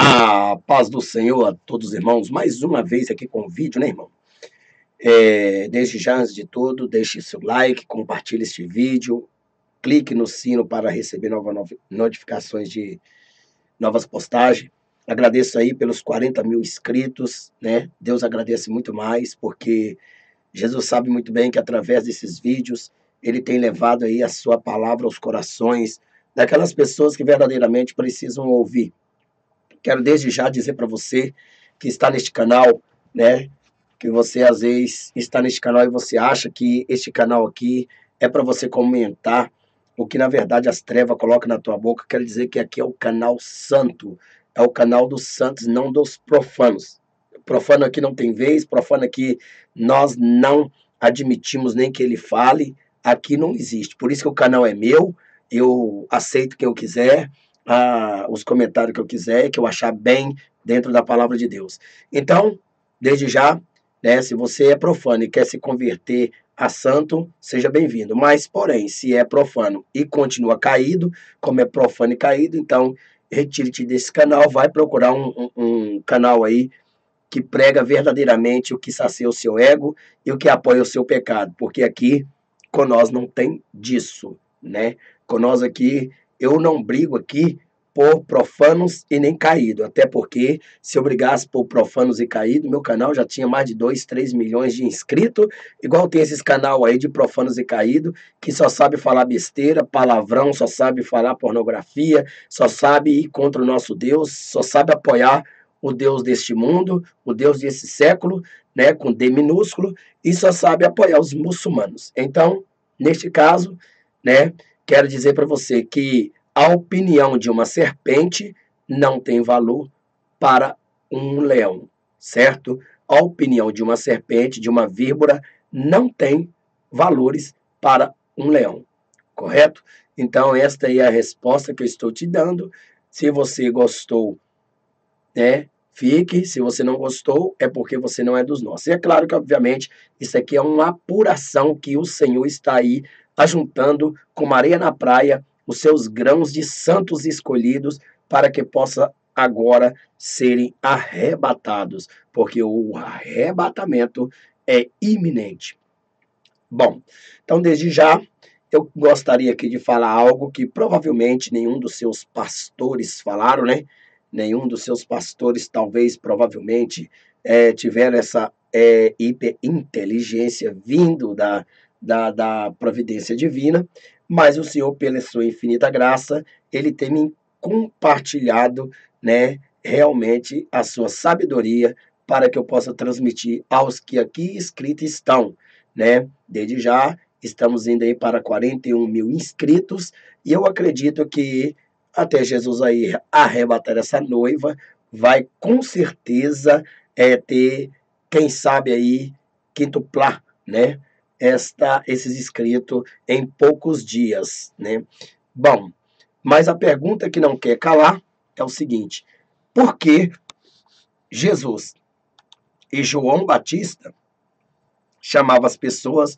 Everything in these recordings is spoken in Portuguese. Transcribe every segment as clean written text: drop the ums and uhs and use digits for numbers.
A paz do Senhor a todos os irmãos, mais uma vez aqui com o vídeo, né, irmão? Desde já, antes de tudo, deixe seu like, compartilhe este vídeo, clique no sino para receber novas notificações de novas postagens. Agradeço aí pelos 40 mil inscritos, né? Deus agradece muito mais, porque Jesus sabe muito bem que através desses vídeos, ele tem levado aí a sua palavra aos corações daquelas pessoas que verdadeiramente precisam ouvir. Quero desde já dizer para você que está neste canal, né? Que você às vezes está neste canal e você acha que este canal aqui é para você comentar o que na verdade as trevas colocam na tua boca. Quero dizer que aqui é o canal santo, é o canal dos santos, não dos profanos. Profano aqui não tem vez, profano aqui nós não admitimos nem que ele fale, aqui não existe. Por isso que o canal é meu, eu aceito quem eu quiser, os comentários que eu quiser, que eu achar bem dentro da palavra de Deus. Então, desde já, né, se você é profano e quer se converter a santo, seja bem-vindo. Mas, porém, se é profano e continua caído, como é profano e caído, então retire-te desse canal, vai procurar um canal aí que prega verdadeiramente o que sacia o seu ego e o que apoia o seu pecado, porque aqui com nós não tem disso, né? Com nós aqui, eu não brigo aqui por profanos e nem caído, até porque se eu brigasse por profanos e caído, meu canal já tinha mais de 2, 3 milhões de inscritos, igual tem esses canal aí de profanos e caído, que só sabe falar besteira, palavrão, só sabe falar pornografia, só sabe ir contra o nosso Deus, só sabe apoiar o Deus deste mundo, o Deus desse século, né, com D minúsculo, e só sabe apoiar os muçulmanos. Então, neste caso, né, quero dizer para você que a opinião de uma serpente não tem valor para um leão, certo? A opinião de uma serpente, de uma víbora, não tem valores para um leão, correto? Então, esta aí é a resposta que eu estou te dando. Se você gostou, né, fique. Se você não gostou, é porque você não é dos nossos. E é claro que, obviamente, isso aqui é uma apuração que o Senhor está aí ajuntando com areia na praia os seus grãos de santos escolhidos para que possa agora serem arrebatados, porque o arrebatamento é iminente. Bom, então desde já eu gostaria aqui de falar algo que provavelmente nenhum dos seus pastores falaram, né? Nenhum dos seus pastores, talvez, provavelmente, tiveram essa hiperinteligência vindo da providência divina, mas o Senhor, pela sua infinita graça, ele tem me compartilhado, né, realmente a sua sabedoria para que eu possa transmitir aos que aqui escritos estão, né? Desde já, estamos indo aí para 41 mil inscritos, e eu acredito que até Jesus aí arrebatar essa noiva, vai com certeza ter, quem sabe aí, quintuplar, né? Esses inscritos em poucos dias, né? Bom, mas a pergunta que não quer calar é o seguinte: por que Jesus e João Batista chamavam as pessoas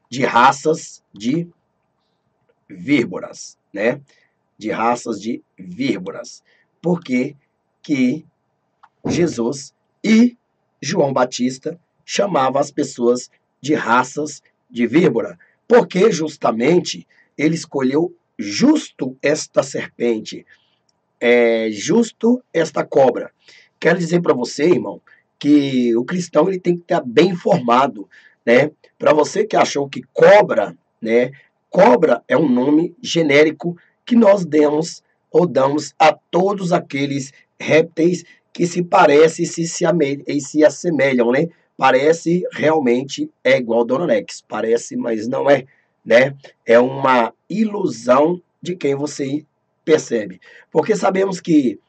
de raças de víboras, né? De raças de víboras. Porque que Jesus e João Batista chamavam as pessoas de raças de víbora? Porque justamente ele escolheu justo esta serpente, justo esta cobra. Quero dizer para você, irmão, que o cristão ele tem que estar bem informado, né? Para você que achou que cobra, né? Cobra é um nome genérico que nós demos ou damos a todos aqueles répteis que se parecem e se assemelham, né? Parece realmente é igual Dona Nex, parece, mas não é, né? É uma ilusão de quem você percebe. Porque sabemos que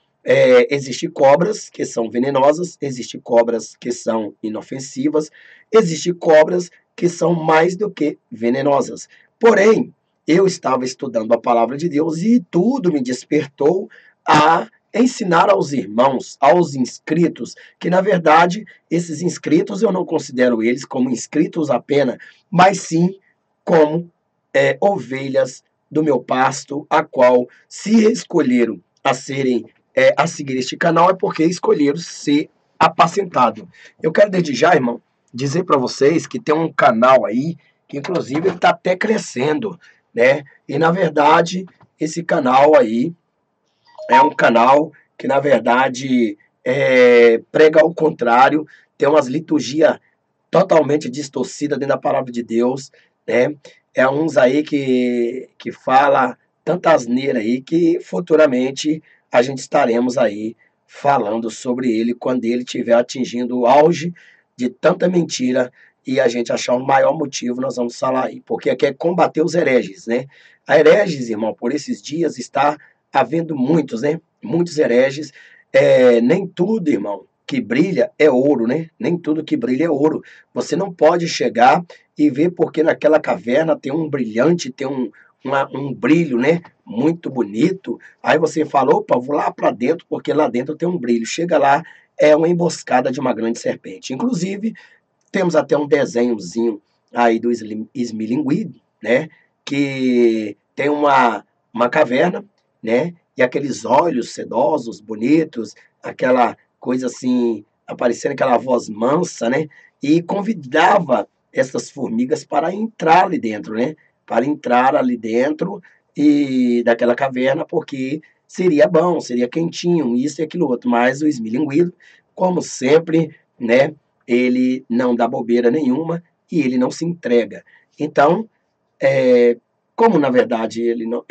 existem cobras que são venenosas, existem cobras que são inofensivas, existem cobras que são mais do que venenosas. Porém, eu estava estudando a palavra de Deus e tudo me despertou a ensinar aos irmãos, aos inscritos, que na verdade esses inscritos eu não considero eles como inscritos apenas, mas sim como ovelhas do meu pasto, a qual se escolheram a serem a seguir este canal é porque escolheram ser apacentado. Eu quero desde já, irmão, dizer para vocês que tem um canal aí que inclusive ele está até crescendo, né? E na verdade esse canal aí é um canal que na verdade prega ao contrário, tem umas liturgias totalmente distorcidas dentro da palavra de Deus, né? É uns aí que fala tanta asneira aí que futuramente a gente estaremos aí falando sobre ele quando ele estiver atingindo o auge de tanta mentira e a gente achar um maior motivo, nós vamos falar aí, porque aqui é combater os hereges, né? A hereges, irmão, por esses dias está havendo muitos, né? Muitos hereges, nem tudo, irmão, que brilha é ouro, né? Nem tudo que brilha é ouro. Você não pode chegar e ver porque naquela caverna tem um brilhante, tem um brilho, né? Muito bonito. Aí você fala, opa, vou lá para dentro porque lá dentro tem um brilho. Chega lá, é uma emboscada de uma grande serpente. Inclusive, temos até um desenhozinho aí do Smilinguid, né? Que tem uma caverna, né? E aqueles olhos sedosos, bonitos, aquela coisa assim, aparecendo aquela voz mansa, né? E convidava essas formigas para entrar ali dentro, né? Para entrar ali dentro e daquela caverna, porque seria bom, seria quentinho, isso e aquilo outro. Mas o esmilinguido, como sempre, né? Ele não dá bobeira nenhuma e ele não se entrega. Então, como na verdade ele não,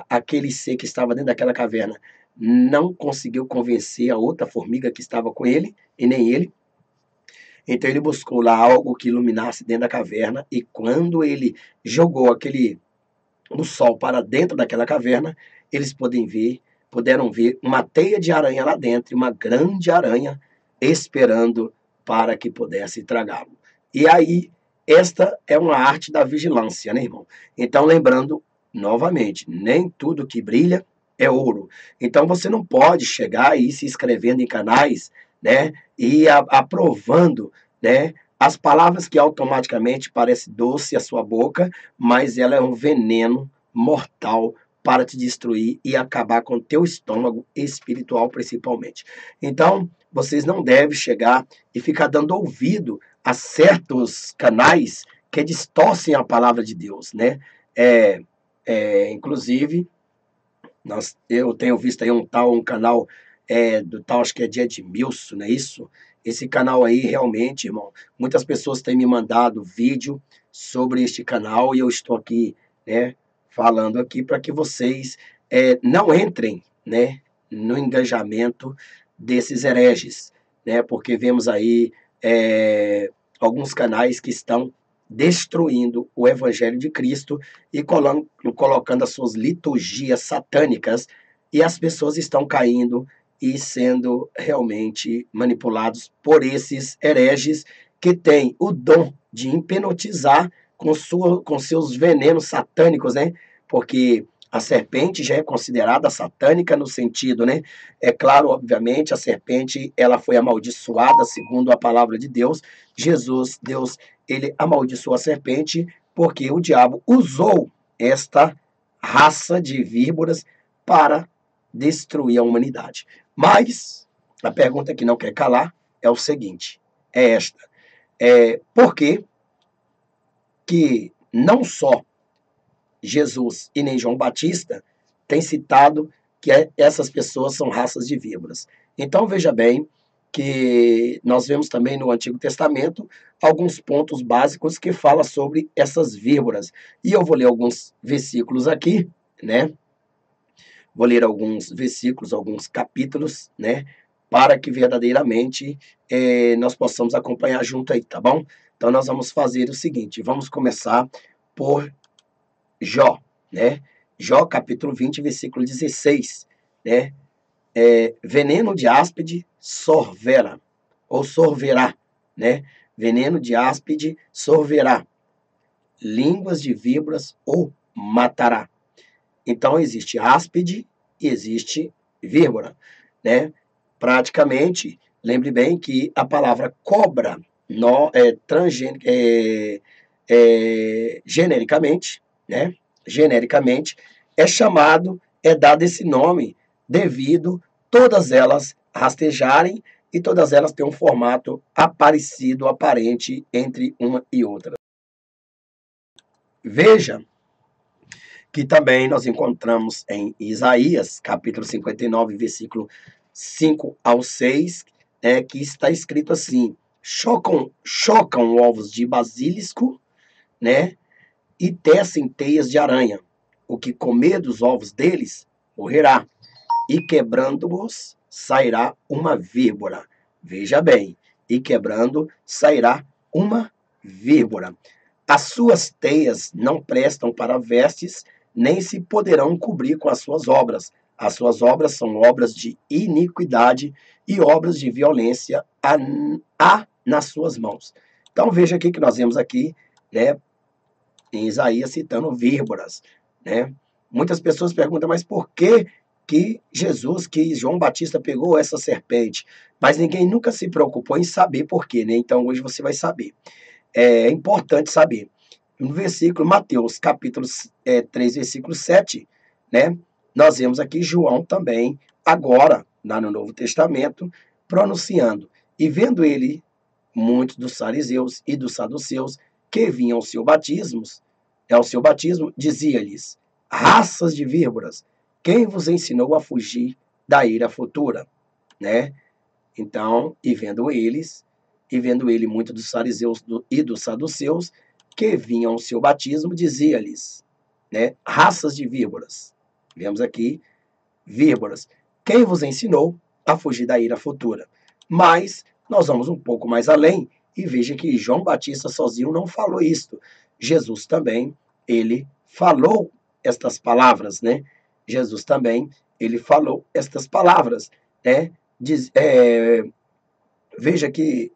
aquele ser que estava dentro daquela caverna não conseguiu convencer a outra formiga que estava com ele, e nem ele, então ele buscou lá algo que iluminasse dentro da caverna, e quando ele jogou o sol para dentro daquela caverna, eles puderam ver uma teia de aranha lá dentro, uma grande aranha esperando para que pudesse tragá-lo. E aí, esta é uma arte da vigilância, né, irmão? Então, lembrando, novamente, nem tudo que brilha é ouro. Então, você não pode chegar e ir se inscrevendo em canais, né, e aprovando, né, as palavras que automaticamente parecem doce à sua boca, mas ela é um veneno mortal para te destruir e acabar com o teu estômago espiritual, principalmente. Então, vocês não devem chegar e ficar dando ouvido a certos canais que distorcem a palavra de Deus, né? Inclusive, eu tenho visto aí um canal do tal, acho que é de Edmilson, não é isso? Esse canal aí, realmente, irmão, muitas pessoas têm me mandado vídeo sobre este canal e eu estou aqui, né, falando aqui para que vocês não entrem, né, no engajamento desses hereges, né, porque vemos aí alguns canais que estão destruindo o Evangelho de Cristo e colocando as suas liturgias satânicas, e as pessoas estão caindo e sendo realmente manipulados por esses hereges que têm o dom de hipnotizar com seus venenos satânicos, né? Porque a serpente já é considerada satânica no sentido, né? É claro, obviamente, a serpente ela foi amaldiçoada segundo a palavra de Deus. Jesus, Deus, ele amaldiçoou a serpente porque o diabo usou esta raça de víboras para destruir a humanidade. Mas a pergunta que não quer calar é o seguinte, é esta. Por que não só Jesus e nem João Batista têm citado que essas pessoas são raças de víboras? Então veja bem que nós vemos também no Antigo Testamento alguns pontos básicos que fala sobre essas víboras. E eu vou ler alguns versículos aqui, né? Vou ler alguns versículos, alguns capítulos, né? Para que verdadeiramente nós possamos acompanhar junto aí, tá bom? Então nós vamos fazer o seguinte, vamos começar por Jó, né? Jó, capítulo 20, versículo 16, né? Veneno de áspide sorvera, ou sorverá, né? Veneno de áspide sorverá, línguas de víboras o matará. Então, existe áspide e existe víbora, né? Praticamente, lembre bem que a palavra cobra, genericamente, né? Genericamente, é dado esse nome devido todas elas rastejarem e todas elas têm um formato parecido, aparente entre uma e outra. Veja que também nós encontramos em Isaías, capítulo 59, versículo 5 ao 6, que está escrito assim: chocam ovos de basilisco, né, e tecem teias de aranha. O que comer dos ovos deles morrerá, e quebrando-os sairá uma víbora. Veja bem, e quebrando sairá uma víbora. As suas teias não prestam para vestes, nem se poderão cobrir com as suas obras. As suas obras são obras de iniquidade e obras de violência há nas suas mãos. Então veja aqui que nós vemos aqui, né, em Isaías citando víboras, né? Muitas pessoas perguntam, mas por que que João Batista pegou essa serpente? Mas ninguém nunca se preocupou em saber por quê, né? Então hoje você vai saber. É importante saber. No versículo, Mateus, capítulo 3, versículo 7, né? Nós vemos aqui João também, agora, lá no Novo Testamento, pronunciando. E vendo ele, muitos dos fariseus e dos saduceus, que vinham ao seu batismo, dizia-lhes: raças de víboras, quem vos ensinou a fugir da ira futura, né? Então, e vendo ele muito dos fariseus e dos saduceus que vinham ao seu batismo, dizia-lhes, né, raças de víboras. Vemos aqui víboras. Quem vos ensinou a fugir da ira futura? Mas nós vamos um pouco mais além e veja que João Batista sozinho não falou isto. Jesus também, ele falou estas palavras, né? Jesus também, ele falou estas palavras, né? Veja que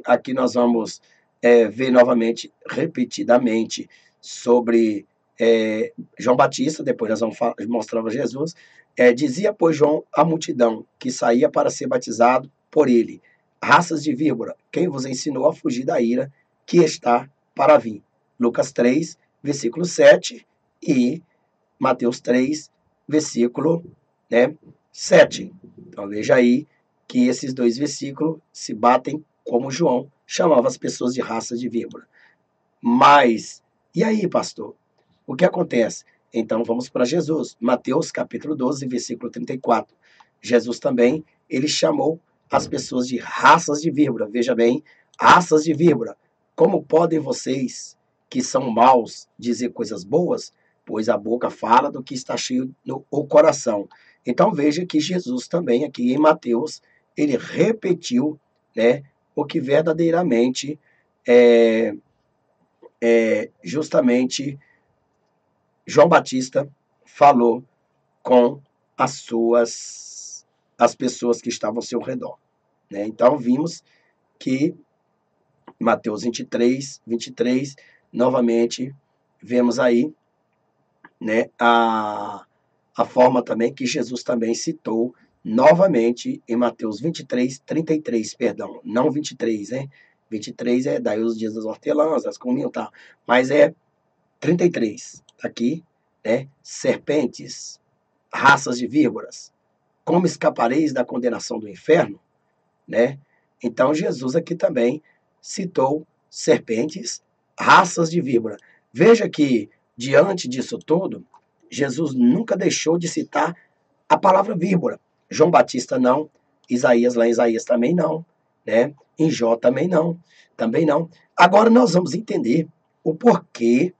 aqui nós vamos ver novamente, repetidamente, sobre João Batista, depois nós vamos mostrar Jesus. Dizia, pois, João à multidão que saía para ser batizado por ele: raças de víbora, quem vos ensinou a fugir da ira que está para vir? Lucas 3, versículo 7 e Mateus 3, versículo 7. Então veja aí que esses dois versículos se batem como João chamava as pessoas de raça de víbora. Mas, e aí, pastor? O que acontece? Então vamos para Jesus. Mateus capítulo 12, versículo 34. Jesus também, ele chamou as pessoas de raças de víbora. Veja bem, raças de víbora. Como podem vocês, que são maus, dizer coisas boas? Pois a boca fala do que está cheio no coração. Então veja que Jesus também, aqui em Mateus, ele repetiu, né, o que verdadeiramente justamente João Batista falou com as pessoas que estavam ao seu redor, né? Então vimos que Mateus 23, novamente vemos aí, né, a forma também que Jesus também citou novamente em Mateus 23, 33, perdão, não 23, né? 23 daí os dias das hortelãs, as comiam, tá? Mas 33, aqui, né? Serpentes, raças de víboras, como escapareis da condenação do inferno, né? Então Jesus aqui também citou serpentes, raças de víbora. Veja que diante disso tudo, Jesus nunca deixou de citar a palavra víbora. João Batista não, Isaías, lá em Isaías também não, né? Em Jó também não, Agora nós vamos entender o porquê,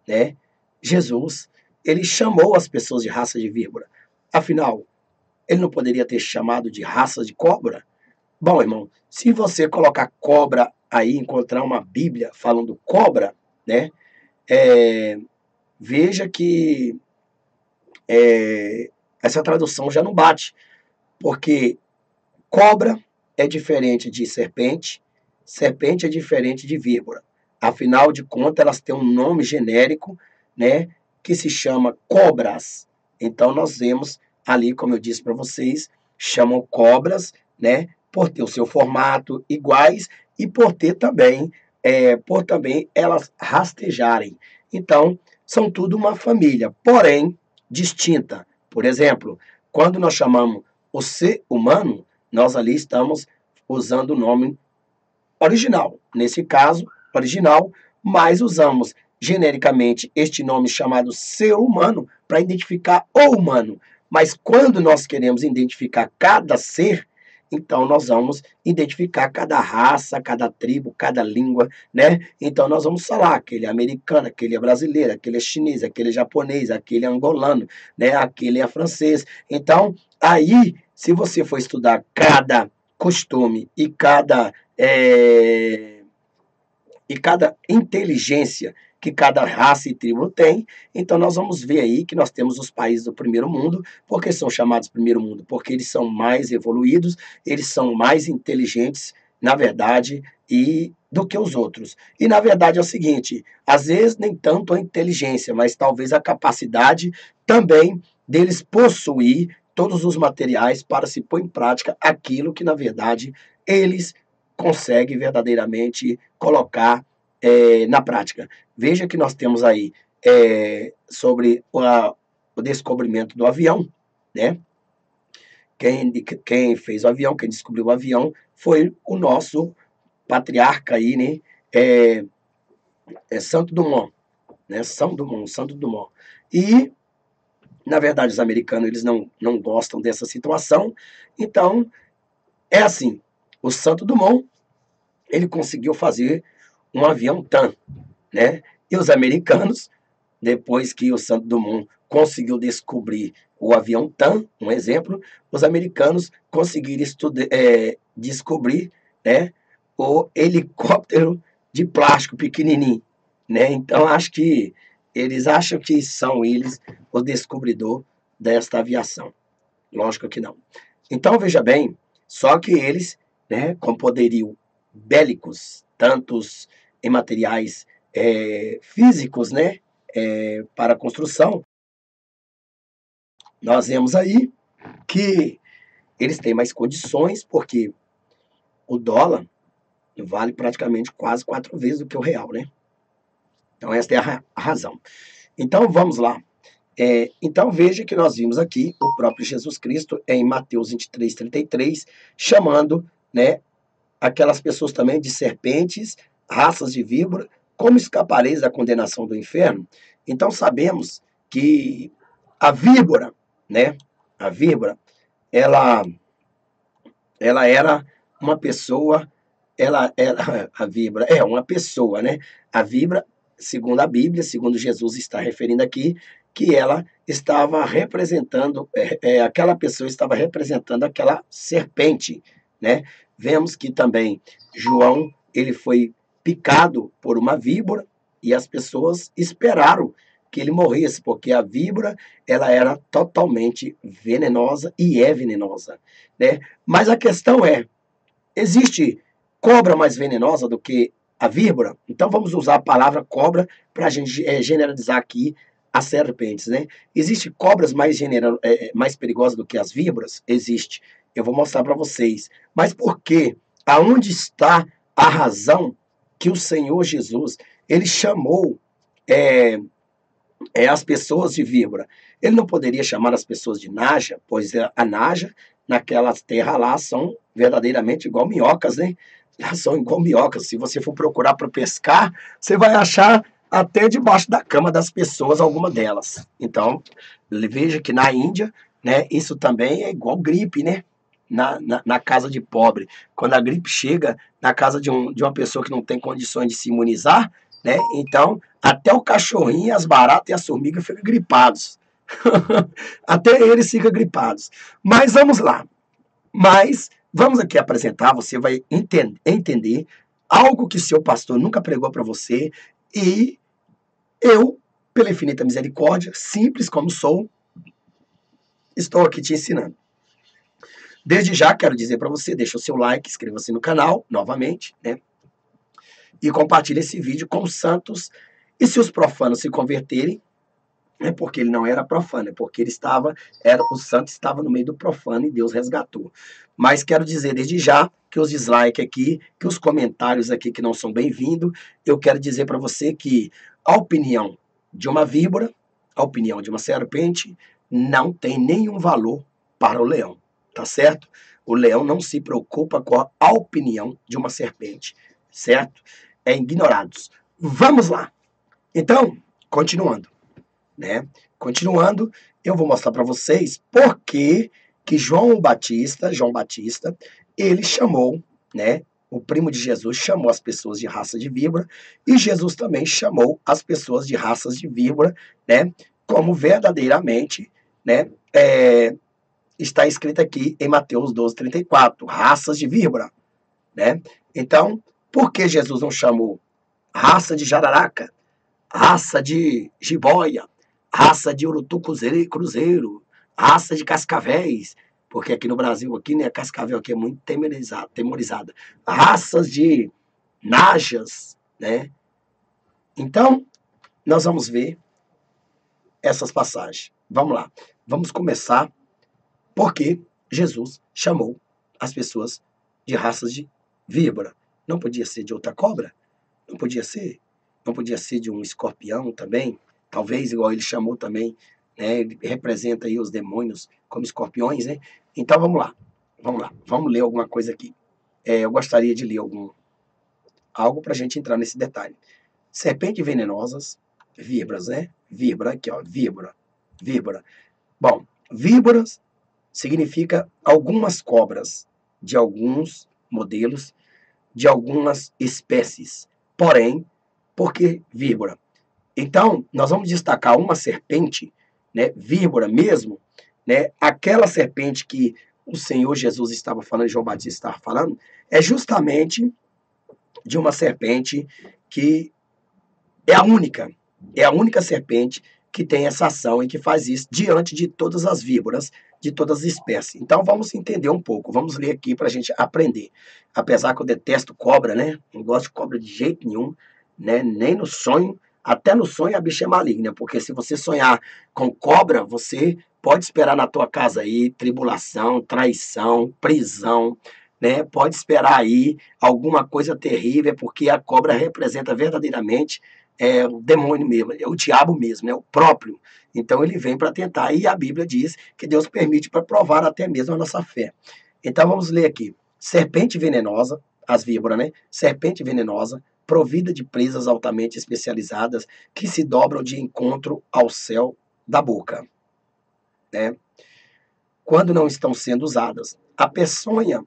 né? Jesus, ele chamou as pessoas de raça de víbora. Afinal, ele não poderia ter chamado de raça de cobra? Bom, irmão, se você colocar cobra aí, encontrar uma Bíblia falando cobra, né? Veja que essa tradução já não bate, porque cobra é diferente de serpente, serpente é diferente de víbora. Afinal de contas, elas têm um nome genérico, né, que se chama cobras. Então, nós vemos ali, como eu disse para vocês, chamam cobras, né, por ter o seu formato iguais e por também elas rastejarem. Então, são tudo uma família, porém distinta. Por exemplo, quando nós chamamos o ser humano, nós ali estamos usando o nome original. Nesse caso, original, mas usamos genericamente este nome chamado ser humano para identificar o humano. Mas quando nós queremos identificar cada ser, então nós vamos identificar cada raça, cada tribo, cada língua, né? Então nós vamos falar, aquele é americano, aquele é brasileiro, aquele é chinês, aquele é japonês, aquele é angolano, né? Aquele é francês. Então, aí, se você for estudar cada costume e cada inteligência que cada raça e tribo tem, então nós vamos ver aí que nós temos os países do primeiro mundo, porque são chamados primeiro mundo, porque eles são mais evoluídos, eles são mais inteligentes, na verdade, e do que os outros. E na verdade é o seguinte, às vezes nem tanto a inteligência, mas talvez a capacidade também deles possuir todos os materiais para se pôr em prática aquilo que na verdade eles conseguem verdadeiramente colocar na prática. Veja que nós temos aí sobre o descobrimento do avião, né? Quem fez o avião, quem descobriu o avião foi o nosso patriarca aí, né? Santo Dumont, né? Santo Dumont. E, na verdade, os americanos eles não gostam dessa situação, então é assim, o Santo Dumont ele conseguiu fazer um avião TAM, né? E os americanos, depois que o Santo Dumont conseguiu descobrir o avião TAM, um exemplo, os americanos conseguiram descobrir, né, o helicóptero de plástico pequenininho, né? Então acho que eles acham que são eles o descobridor desta aviação. Lógico que não. Então veja bem, só que eles, né, com poderio bélicos, tantos em materiais físicos, né, para a construção, nós vemos aí que eles têm mais condições, porque o dólar vale praticamente quase 4 vezes do que o real, né? Então, esta é a razão. Então, vamos lá. Então, veja que nós vimos aqui o próprio Jesus Cristo em Mateus 23:33, chamando, né, aquelas pessoas também de serpentes, raças de víbora, como escapareis da condenação do inferno? Então sabemos que a víbora, né? A víbora, ela, ela era uma pessoa, a víbora é uma pessoa, né? A víbora, segundo a Bíblia, segundo Jesus está referindo aqui, que ela estava representando, aquela pessoa estava representando aquela serpente, né? Vemos que também João, ele foi picado por uma víbora e as pessoas esperaram que ele morresse, porque a víbora, ela era totalmente venenosa e é venenosa, né? Mas a questão é, existe cobra mais venenosa do que a víbora? Então vamos usar a palavra cobra para a gente generalizar aqui as serpentes, né? Existe cobras mais perigosas do que as víboras? Existe. Eu vou mostrar para vocês. Mas por quê? Aonde está a razão que o Senhor Jesus ele chamou as pessoas de víbora? Ele não poderia chamar as pessoas de naja, pois a naja, naquelas terras lá, são verdadeiramente igual minhocas, né? Elas são igual minhocas. Se você for procurar para pescar, você vai achar até debaixo da cama das pessoas alguma delas. Então, veja que na Índia, né, isso também é igual gripe, né? Na casa de pobre. Quando a gripe chega na casa de uma pessoa que não tem condições de se imunizar, né? Então, até o cachorrinho, as baratas e as formigas ficam gripados. Até eles ficam gripados. Mas vamos lá. Mas vamos aqui apresentar, você vai entender algo que seu pastor nunca pregou para você e eu, pela infinita misericórdia, simples como sou, estou aqui te ensinando. Desde já quero dizer para você, deixa o seu like, inscreva-se no canal, novamente, né? E compartilhe esse vídeo com os santos. E se os profanos se converterem, é porque ele não era profano, é porque o santo estava no meio do profano e Deus resgatou. Mas quero dizer desde já que os dislikes aqui, que os comentários aqui que não são bem-vindos, eu quero dizer para você que a opinião de uma víbora, a opinião de uma serpente, não tem nenhum valor para o leão. tá certo? O leão não se preocupa com a opinião de uma serpente, certo? É ignorados. Vamos lá. Então, continuando, né? Continuando, eu vou mostrar para vocês por que João Batista, ele chamou, né? O primo de Jesus chamou as pessoas de raça de víbora e Jesus também chamou as pessoas de raças de víbora, né? Como verdadeiramente, né? Está escrito aqui em Mateus 12:34, raças de víbora, né? Então, por que Jesus não chamou raça de jararaca, raça de jiboia, raça de urutu cruzeiro, raça de cascavéis, porque aqui no Brasil, aqui, né, cascavel aqui é muito temorizada, raças de najas, né? Então, nós vamos ver essas passagens. Vamos lá. Vamos começar porque Jesus chamou as pessoas de raças de víbora. Não podia ser de outra cobra? Não podia ser? Não podia ser de um escorpião também? Talvez, igual ele chamou também, né? Ele representa aí os demônios como escorpiões, né? Então vamos lá. Vamos lá. Vamos ler alguma coisa aqui. Eu gostaria de ler algo para a gente entrar nesse detalhe. Serpentes venenosas, víboras, né? Víbora, aqui, ó. Víbora. Bom, víboras significa algumas cobras de alguns modelos, de algumas espécies. Porém, por que víbora? Então, nós vamos destacar uma serpente, né, víbora mesmo, né, aquela serpente que o Senhor Jesus estava falando, João Batista estava falando, é justamente de uma serpente que é a única serpente que tem essa ação e que faz isso diante de todas as víboras, de todas as espécies. Então vamos entender um pouco, vamos ler aqui para a gente aprender. Apesar que eu detesto cobra, né? Não gosto de cobra de jeito nenhum, né? Nem no sonho, até no sonho a bicha é maligna, porque se você sonhar com cobra, você pode esperar na tua casa aí tribulação, traição, prisão, né? Pode esperar aí alguma coisa terrível, porque a cobra representa verdadeiramente o demônio mesmo, é o diabo mesmo, é o próprio. Então ele vem para tentar, e a Bíblia diz que Deus permite para provar até mesmo a nossa fé. Então vamos ler aqui. Serpente venenosa, as víboras, né? Serpente venenosa, provida de presas altamente especializadas que se dobram de encontro ao céu da boca, né? Quando não estão sendo usadas. A peçonha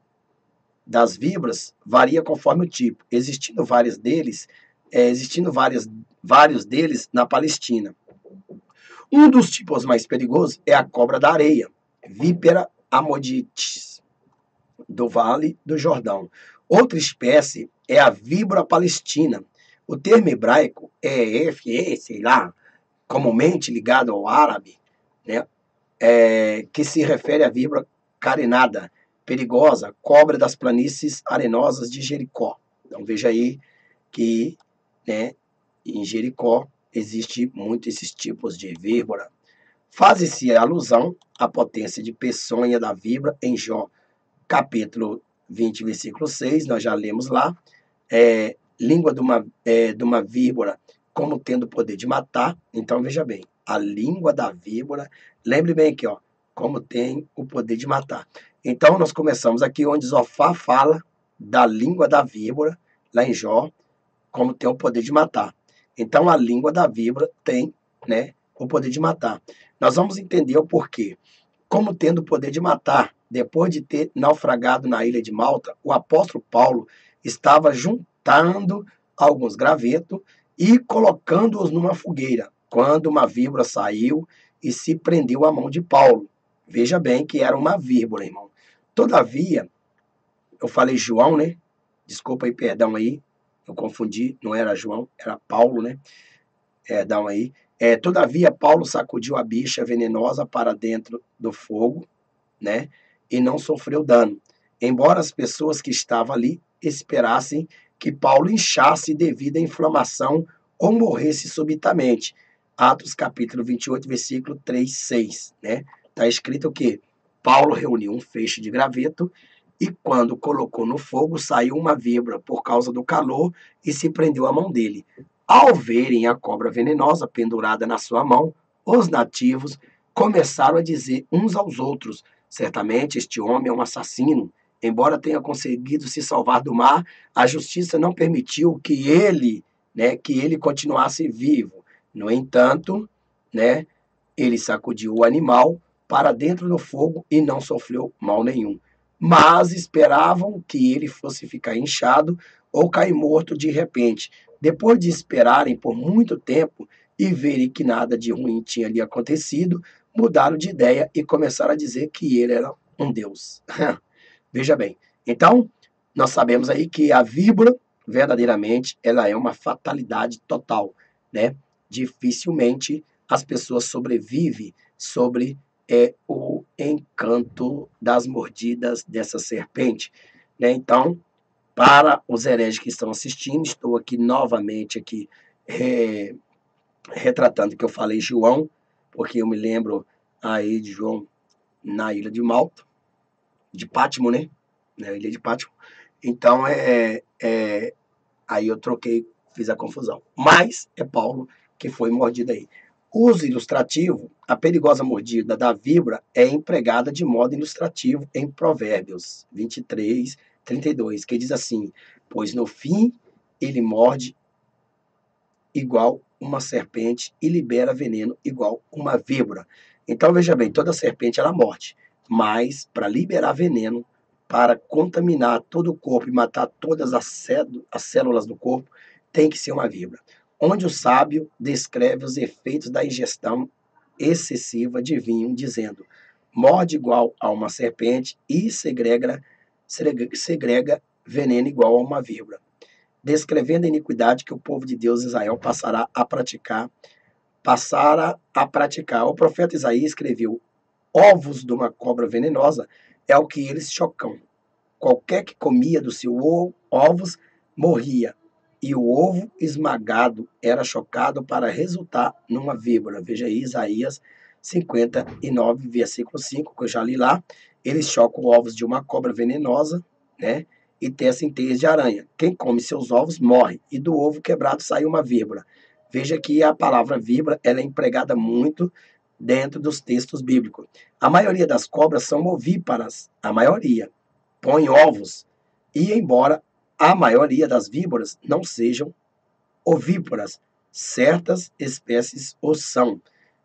das víboras varia conforme o tipo, existindo vários deles na Palestina. Um dos tipos mais perigosos é a cobra da areia, Vipera amoditis, do Vale do Jordão. Outra espécie é a víbora palestina. O termo hebraico é sei lá, comumente ligado ao árabe, né? Que se refere à víbora carinada, perigosa, cobra das planícies arenosas de Jericó. Então veja aí que, né, em Jericó existe muito esses tipos de víbora. Faz-se alusão à potência de peçonha da víbora em Jó, capítulo 20, versículo 6, nós já lemos lá. Língua de uma víbora como tendo o poder de matar. Então veja bem, a língua da víbora, lembre bem aqui, ó, como tem o poder de matar. Então nós começamos aqui onde Zofá fala da língua da víbora, lá em Jó, como tem o poder de matar. Então a língua da víbora tem, né, o poder de matar. Nós vamos entender o porquê. Como tendo o poder de matar, depois de ter naufragado na ilha de Malta, o apóstolo Paulo estava juntando alguns gravetos e colocando-os numa fogueira, quando uma víbora saiu e se prendeu à mão de Paulo. Veja bem que era uma víbora, irmão. Todavia, eu falei João, né? Desculpa aí, perdão aí, eu confundi, não era João, era Paulo, né? Perdão aí. Todavia, Paulo sacudiu a bicha venenosa para dentro do fogo, né? E não sofreu dano. Embora as pessoas que estavam ali esperassem que Paulo inchasse devido à inflamação ou morresse subitamente. Atos capítulo 28, versículo 3, 6, né? Está escrito o quê? Paulo reuniu um feixe de graveto e quando colocou no fogo saiu uma víbora por causa do calor e se prendeu à mão dele. Ao verem a cobra venenosa pendurada na sua mão, os nativos começaram a dizer uns aos outros: Certamente este homem é um assassino. Embora tenha conseguido se salvar do mar, a justiça não permitiu que ele continuasse vivo. No entanto, né, ele sacudiu o animal para dentro do fogo e não sofreu mal nenhum. Mas esperavam que ele fosse ficar inchado ou cair morto de repente. Depois de esperarem por muito tempo e verem que nada de ruim tinha lhe acontecido, mudaram de ideia e começaram a dizer que ele era um deus. Veja bem. Então, nós sabemos aí que a víbora, verdadeiramente, ela é uma fatalidade total, né? Dificilmente as pessoas sobrevivem sobre o encanto das mordidas dessa serpente, né? Então, para os hereges que estão assistindo, estou aqui novamente aqui é, retratando que eu falei João, porque eu me lembro aí de João na ilha de Malta, de Patmos, né? Na ilha de Patmos. Então, aí eu troquei, fiz a confusão. Mas é Paulo que foi mordido aí. Uso ilustrativo, a perigosa mordida da víbora é empregada de modo ilustrativo em Provérbios 23, 32, que diz assim: pois no fim ele morde igual uma serpente e libera veneno igual uma víbora. Então veja bem, toda serpente ela morde, mas para liberar veneno, para contaminar todo o corpo e matar todas as células do corpo, tem que ser uma víbora. Onde o sábio descreve os efeitos da ingestão excessiva de vinho, dizendo: morde igual a uma serpente e segrega veneno igual a uma víbora, descrevendo a iniquidade que o povo de Deus Israel passara a praticar. O profeta Isaías escreveu: ovos de uma cobra venenosa é o que eles chocam. Qualquer que comia do seu ovos morria, e o ovo esmagado era chocado para resultar numa víbora. Veja aí Isaías 59, versículo 5, que eu já li lá. Eles chocam ovos de uma cobra venenosa, né? E tecem teias de aranha. Quem come seus ovos morre, e do ovo quebrado sai uma víbora. Veja que a palavra víbora ela é empregada muito dentro dos textos bíblicos. A maioria das cobras são ovíparas, a maioria põe ovos, e embora a maioria das víboras não sejam ovíparas, certas espécies o são.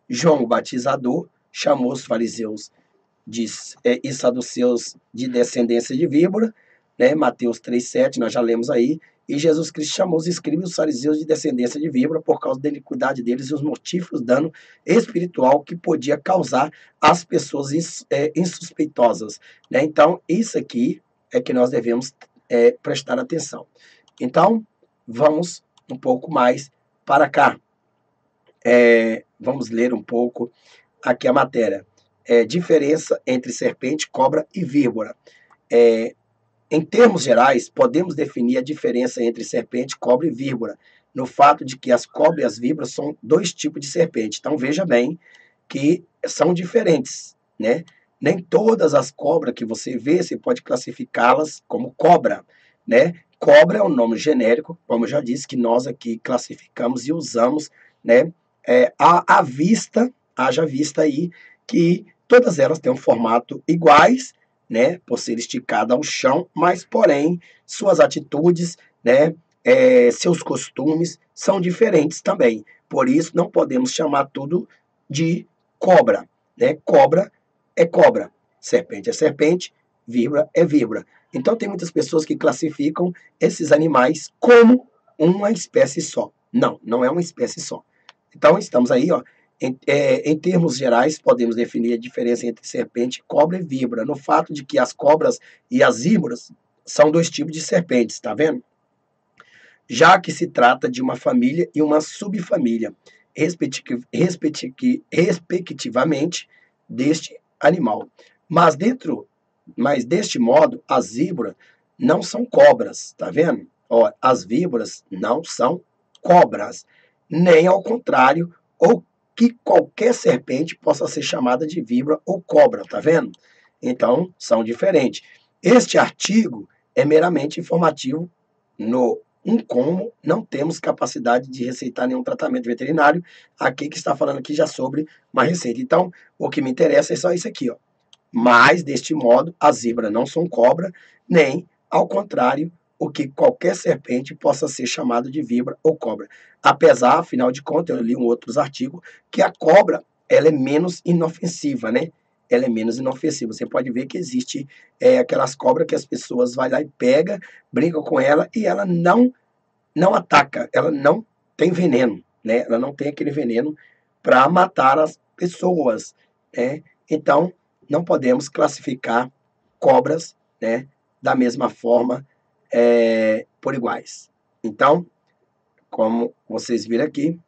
João o Batizador chamou os fariseus e saduceus de descendência de víbora, né? Mateus 3,7, nós já lemos aí, e Jesus Cristo chamou os escribas e os fariseus de descendência de víbora por causa da iniquidade deles e os mortíferos dano espiritual que podia causar às pessoas insuspeitosas, né? Então, isso aqui é que nós devemos prestar atenção. Então, vamos um pouco mais para cá. Vamos ler um pouco aqui a matéria. Diferença entre serpente, cobra e víbora. Em termos gerais, podemos definir a diferença entre serpente, cobra e víbora, no fato de que as cobras e as víboras são dois tipos de serpente. Então, veja bem que são diferentes, né? Nem todas as cobras que você vê, você pode classificá-las como cobra, né? Cobra é um nome genérico, como eu já disse, que nós aqui classificamos e usamos, né? À vista, haja vista aí, que todas elas têm um formato iguais, né, por ser esticada ao chão, mas, porém, suas atitudes, né, seus costumes são diferentes também. Por isso, não podemos chamar tudo de cobra, né? Cobra é cobra, serpente é serpente, víbora é víbora. Então, tem muitas pessoas que classificam esses animais como uma espécie só. Não, não é uma espécie só. Então, estamos aí, ó, em termos gerais, podemos definir a diferença entre serpente, cobra e víbora, no fato de que as cobras e as víboras são dois tipos de serpentes, tá vendo? Já que se trata de uma família e uma subfamília, respectivamente, deste animal. Mas deste modo, as víboras não são cobras, tá vendo? Ó, as víboras não são cobras, nem ao contrário, ou que qualquer serpente possa ser chamada de víbora ou cobra, tá vendo? Então, são diferentes. Este artigo é meramente informativo como não temos capacidade de receitar nenhum tratamento veterinário, aqui que está falando aqui já sobre uma receita. Então, o que me interessa é só isso aqui, ó. Mas, deste modo, as zebras não são cobra, nem, ao contrário, o que qualquer serpente possa ser chamado de víbora ou cobra. Apesar, afinal de contas, eu li um outros artigos, que a cobra, ela é menos inofensiva, né? Ela é menos inofensiva. Você pode ver que existe aquelas cobras que as pessoas vão lá e pegam, brincam com ela e ela não ataca, ela não tem veneno, né? Ela não tem aquele veneno para matar as pessoas, né? Então, não podemos classificar cobras, né, da mesma forma, por iguais. Então, como vocês viram aqui,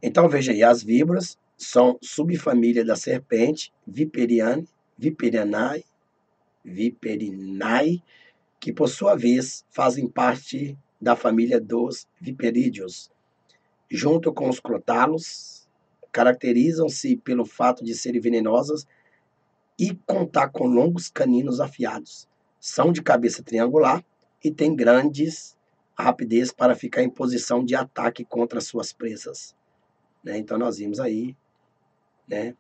então veja aí, as víboras são subfamília da serpente, Viperianae, que por sua vez fazem parte da família dos viperídeos. Junto com os crotalos, caracterizam-se pelo fato de serem venenosas e contar com longos caninos afiados. São de cabeça triangular e têm grandes rapidez para ficar em posição de ataque contra suas presas. Né? Então nós vimos aí, né,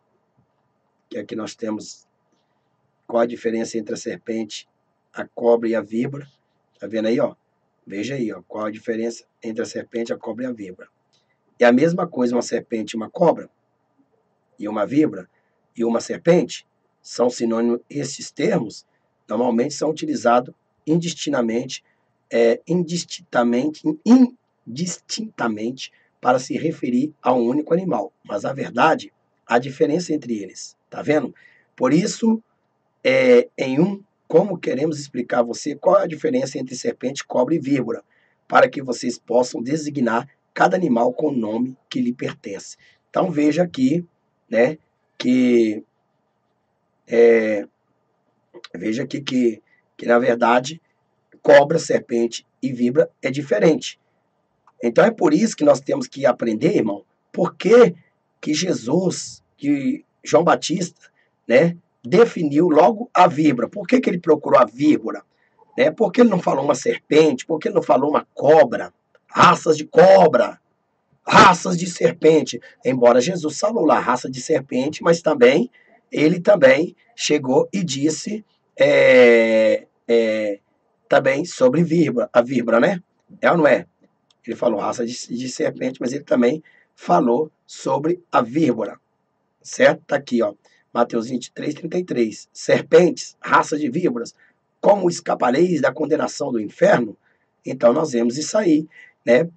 que aqui nós temos qual a diferença entre a serpente, a cobra e a víbora. Tá vendo aí, ó? Veja aí, ó, qual a diferença entre a serpente, a cobra e a víbora. É a mesma coisa uma serpente e uma cobra, e uma víbora e uma serpente, são sinônimos, esses termos normalmente são utilizados indistintamente, indistintamente para se referir a um único animal. Mas a verdade, a diferença entre eles, tá vendo? Por isso, como queremos explicar a você qual é a diferença entre serpente, cobra e víbora, para que vocês possam designar cada animal com o nome que lhe pertence. Então veja aqui, né, que veja aqui que na verdade cobra, serpente e víbora é diferente. Então é por isso que nós temos que aprender, irmão, por que Jesus, que João Batista, né, definiu logo a víbora. Por que ele procurou a víbora? Né? Por que ele não falou uma serpente? Por que ele não falou uma cobra? Raças de cobra, raças de serpente. Embora Jesus falou lá raça de serpente, mas também ele também chegou e disse também sobre víbora, a víbora, né? É ou não é? Ele falou raça de serpente, mas ele também falou sobre a víbora, certo? Tá aqui, ó. Mateus 23:33. Serpentes, raça de víboras, como escapareis da condenação do inferno? Então nós vemos isso aí, né?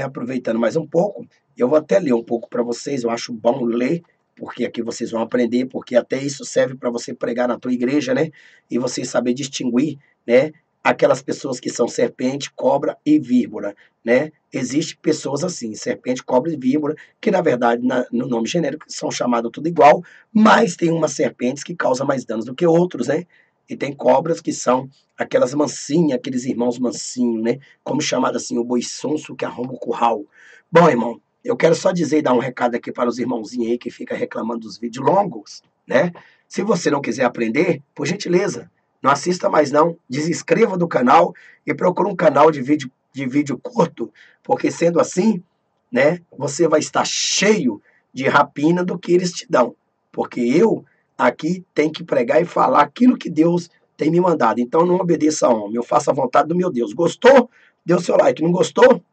Aproveitando mais um pouco, eu vou até ler um pouco para vocês, eu acho bom ler, porque aqui vocês vão aprender, porque até isso serve para você pregar na tua igreja, né? E você saber distinguir, né? Aquelas pessoas que são serpente, cobra e víbora, né? Existem pessoas assim, serpente, cobra e víbora, que na verdade, no nome genérico, são chamados tudo igual, mas tem umas serpentes que causam mais danos do que outros, né? E tem cobras que são aquelas mansinhas, aqueles irmãos mansinhos, né? Como chamado assim, o boi sonso que arromba o curral. Bom, irmão, eu quero só dizer e dar um recado aqui para os irmãozinhos aí que ficam reclamando dos vídeos longos, né? Se você não quiser aprender, por gentileza, não assista mais não, desinscreva do canal e procure um canal de vídeo curto, porque sendo assim, né, você vai estar cheio de rapina do que eles te dão. Porque eu aqui tenho que pregar e falar aquilo que Deus tem me mandado. Então não obedeça a homem, eu faço a vontade do meu Deus. Gostou? Dê o seu like. Não gostou?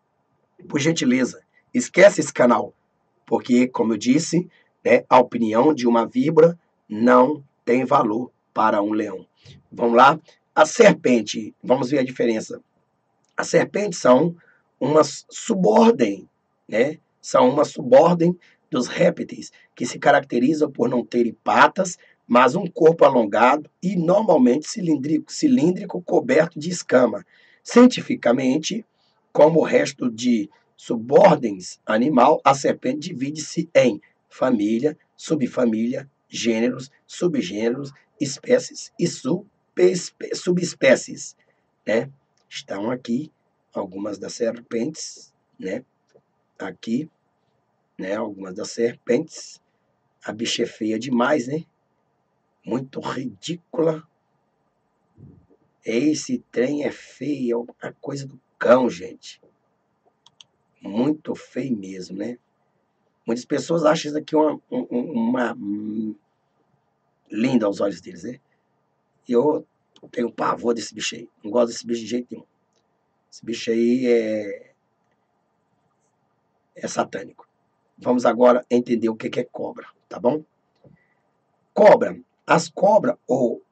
Por gentileza, esquece esse canal. Porque, como eu disse, né, a opinião de uma víbora não tem valor para um leão. Vamos lá? A serpente, vamos ver a diferença. As serpentes são umas subordem, né? São uma subordem dos répteis, que se caracterizam por não terem patas, mas um corpo alongado e normalmente cilíndrico coberto de escama. Cientificamente, como o resto de subordens animal, a serpente divide-se em família, subfamília, gêneros, subgêneros, espécies e subespécies, né? Estão aqui algumas das serpentes, né? Aqui, né? Algumas das serpentes. A bicha é feia demais, né? Muito ridícula. Esse trem é feio, é a coisa do cão, gente. muito feio mesmo, né? Muitas pessoas acham isso aqui uma linda aos olhos deles, né? E eu tenho pavor desse bicho aí. Não gosto desse bicho de jeito nenhum. Esse bicho aí é satânico. Vamos agora entender o que é cobra, tá bom? Cobra. As cobras ou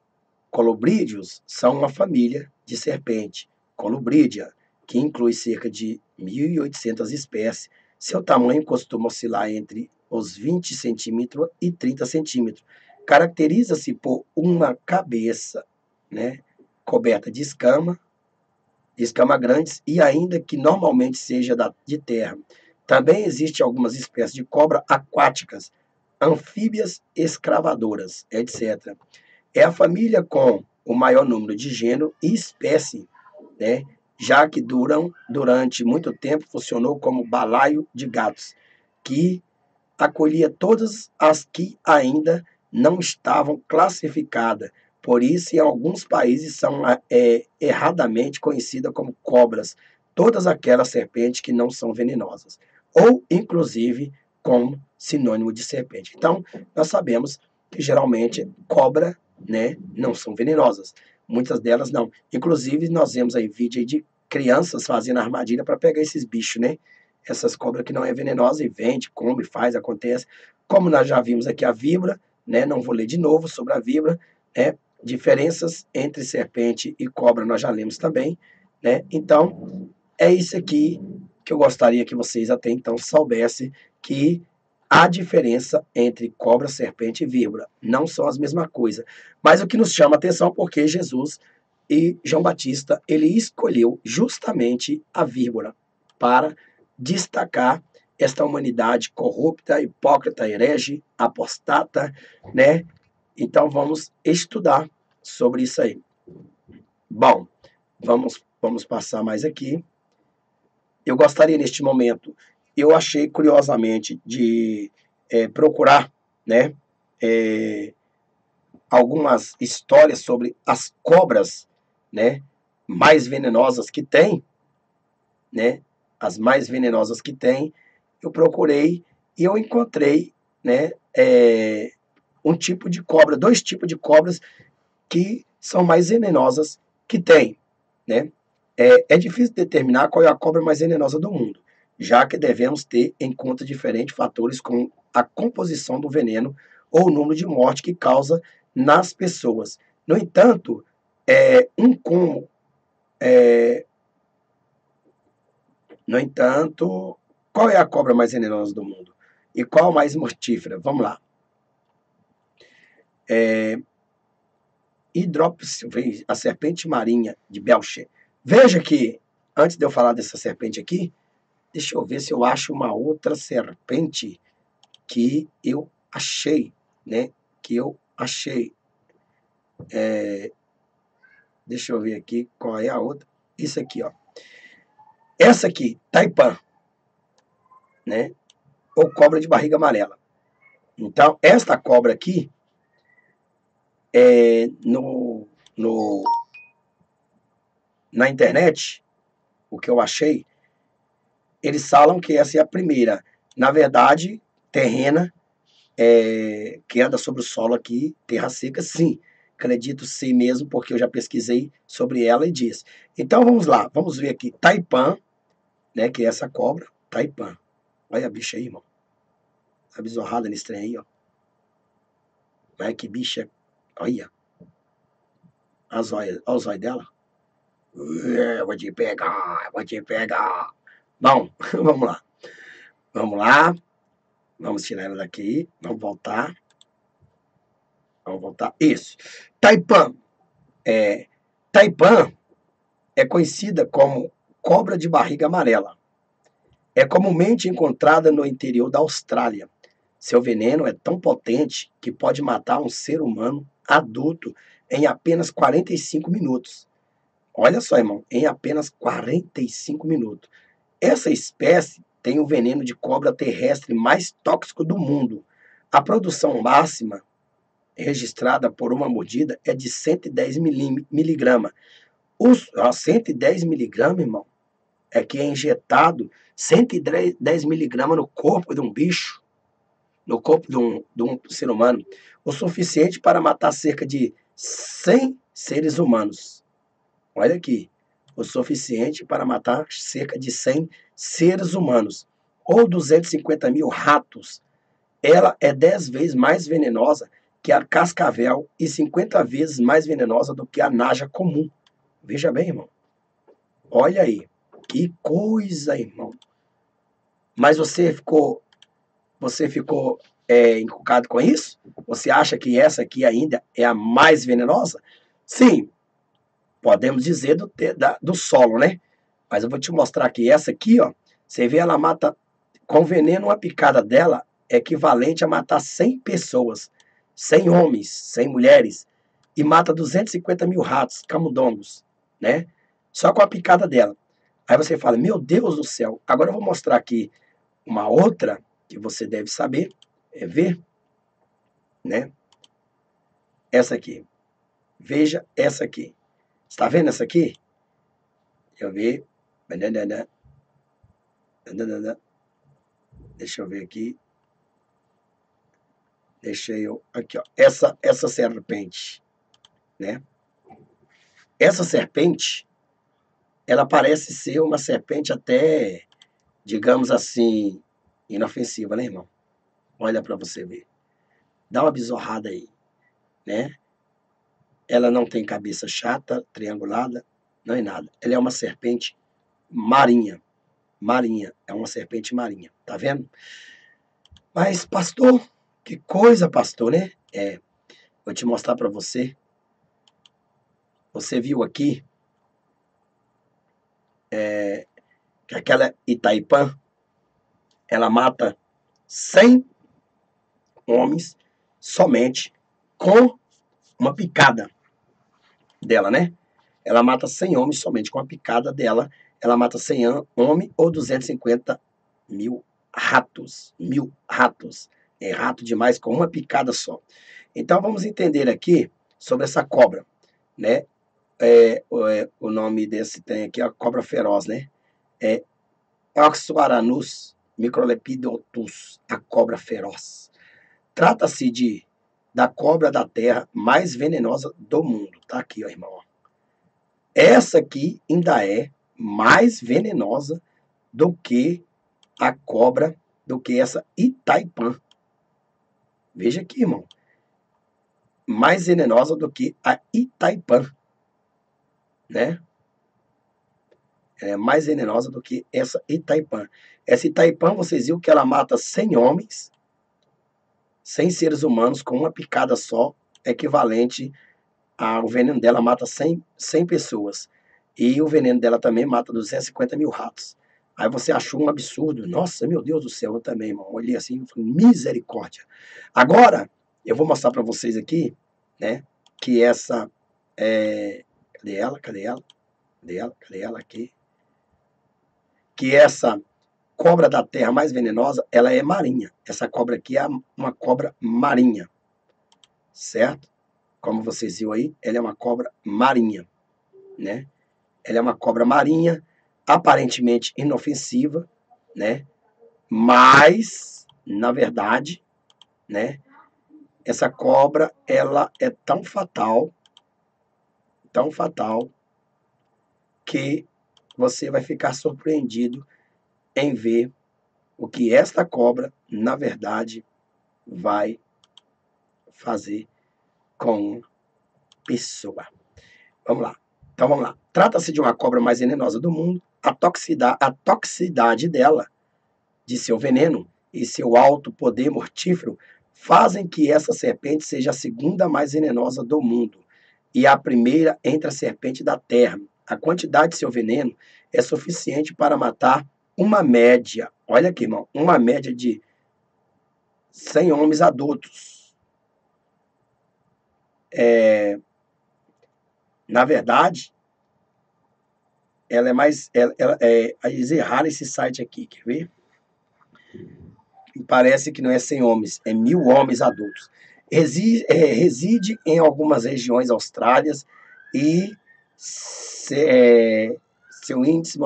colobrídeos são uma família de serpente, Colubrídea, que inclui cerca de 1.800 espécies. Seu tamanho costuma oscilar entre os 20 centímetros e 30 centímetros. Caracteriza-se por uma cabeça, né, coberta de escamas grandes e ainda que normalmente seja de terra. Também existem algumas espécies de cobra aquáticas, anfíbias escravadoras, etc. É a família com o maior número de gênero e espécie, né? Já que durante muito tempo funcionou como balaio de gatos, que acolhia todas as que ainda não estavam classificadas. Por isso, em alguns países são erradamente conhecidas como cobras, todas aquelas serpentes que não são venenosas, ou inclusive como sinônimo de serpente. Então, nós sabemos que geralmente cobra, né, não são venenosas. Muitas delas não. Inclusive, nós vemos aí vídeo aí de crianças fazendo armadilha para pegar esses bichos, né? Essas cobras que não é venenosa e vende, come, faz, acontece. Como nós já vimos aqui a víbora, né? Não vou ler de novo sobre a víbora, né? Diferenças entre serpente e cobra nós já lemos também, né? Então, é isso aqui que eu gostaria que vocês até então soubessem, que há diferença entre cobra, serpente e víbora. Não são as mesmas coisas. Mas o que nos chama a atenção é porque Jesus e João Batista, ele escolheu justamente a víbora para destacar esta humanidade corrupta, hipócrita, herege, apostata, né? Então vamos estudar sobre isso aí. Bom, vamos passar mais aqui. Eu gostaria neste momento, eu achei curiosamente de procurar, né, algumas histórias sobre as cobras, né, mais venenosas que tem, né, as mais venenosas que tem. Eu procurei e eu encontrei, né, um tipo de cobra, dois tipos de cobras que são mais venenosas que tem, né? É difícil determinar qual é a cobra mais venenosa do mundo, já que devemos ter em conta diferentes fatores como a composição do veneno ou o número de morte que causa nas pessoas. No entanto, um como no entanto, qual é a cobra mais venenosa do mundo? E qual a mais mortífera? Vamos lá. A serpente marinha de Belcher. Veja que, antes de eu falar dessa serpente aqui, deixa eu ver se eu acho uma outra serpente que eu achei, né? Que eu achei. Deixa eu ver aqui qual é a outra. Isso aqui, ó. Essa aqui, Taipan, né? Ou cobra de barriga amarela. Então, esta cobra aqui, no, na internet, o que eu achei, eles falam que essa é a primeira. Na verdade, terrena, que anda sobre o solo aqui, terra seca, sim. Acredito ser mesmo, porque eu já pesquisei sobre ela e diz. Então vamos lá, vamos ver aqui. Taipan, né, que é essa cobra. Taipan. Olha a bicha aí, irmão. Tá bizorrada nesse trem aí, ó. Olha que bicha. Olha. Olha os olhos dela. Vou te pegar, vou te pegar. Bom, vamos lá. Vamos lá. Vamos tirar ela daqui. Vamos voltar. Vamos voltar. Isso. Taipan. Taipan é conhecida como cobra de barriga amarela. É comumente encontrada no interior da Austrália. Seu veneno é tão potente que pode matar um ser humano adulto em apenas 45 minutos. Olha só, irmão, em apenas 45 minutos. Essa espécie tem o veneno de cobra terrestre mais tóxico do mundo. A produção máxima registrada por uma mordida é de 110 miligramas. 110 miligramas, irmão, é que é injetado 110 miligramas no corpo de um bicho, no corpo de um ser humano, o suficiente para matar cerca de 100 seres humanos. Olha aqui, o suficiente para matar cerca de 100 seres humanos, ou 250 mil ratos. Ela é 10 vezes mais venenosa que a cascavel e 50 vezes mais venenosa do que a naja comum. Veja bem, irmão. Olha aí. Que coisa, irmão. Mas você ficou encucado com isso? Você acha que essa aqui ainda é a mais venenosa? Sim, podemos dizer do solo, né? Mas eu vou te mostrar que essa aqui, ó, você vê, ela mata com veneno, uma picada dela é equivalente a matar 100 pessoas, 100 homens, 100 mulheres, e mata 250 mil ratos, camundongos, né? Só com a picada dela. Aí você fala, meu Deus do céu, agora eu vou mostrar aqui uma outra que você deve saber, ver, né? Essa aqui. Veja essa aqui. Está vendo essa aqui? Deixa eu ver. Deixa eu ver aqui. Deixa eu... Aqui, ó. Essa serpente, né? Essa serpente, ela parece ser uma serpente até, digamos assim, inofensiva, né, irmão? Olha para você ver. Dá uma bisorrada aí, né? Ela não tem cabeça chata, triangulada, não é nada. Ela é uma serpente marinha. Marinha. É uma serpente marinha. Tá vendo? Mas, pastor, que coisa, pastor, né? Vou te mostrar para você. Você viu aqui que aquela Itaipã, ela mata 100 homens somente com uma picada dela, né? Ela mata 100 homens somente com a picada dela. Ela mata 100 homens ou 250 mil ratos. Mil ratos. É rato demais com uma picada só. Então vamos entender aqui sobre essa cobra, né? O nome desse tem aqui, a cobra feroz, né? É Oxyuranus microlepidotus, a cobra feroz. Trata-se da cobra da terra mais venenosa do mundo. Tá aqui, ó, irmão. Essa aqui ainda é mais venenosa do que a cobra, do que essa Itaipã. Veja aqui, irmão. Mais venenosa do que a Itaipã, né? É mais venenosa do que essa Itaipã. Essa Itaipã, vocês viram que ela mata 100 homens, 100 seres humanos com uma picada só, equivalente ao veneno dela mata 100 pessoas. E o veneno dela também mata 250 mil ratos. Aí você achou um absurdo. Nossa, meu Deus do céu, eu também, irmão. Olhei assim, misericórdia. Agora, eu vou mostrar para vocês aqui, né, que essa... cadê ela? Cadê ela? Cadê ela? Cadê ela aqui? Que essa cobra da terra mais venenosa, ela é marinha. Essa cobra aqui é uma cobra marinha, certo? Como vocês viram aí, ela é uma cobra marinha, né? Ela é uma cobra marinha, aparentemente inofensiva, né? Mas, na verdade, né? Essa cobra, ela é tão fatal, que você vai ficar surpreendido em ver o que esta cobra, na verdade, vai fazer com uma pessoa. Vamos lá. Então vamos lá. Trata-se de uma cobra mais venenosa do mundo. A toxicidade dela, de seu veneno e seu alto poder mortífero, fazem que essa serpente seja a segunda mais venenosa do mundo e a primeira entre a serpente da terra. A quantidade de seu veneno é suficiente para matar uma média, olha aqui, irmão, uma média de 100 homens adultos. Na verdade, ela é mais... eles erraram esse site aqui, quer ver? Parece que não é 100 homens, é 1000 homens adultos. Reside em algumas regiões austrálias e seu índice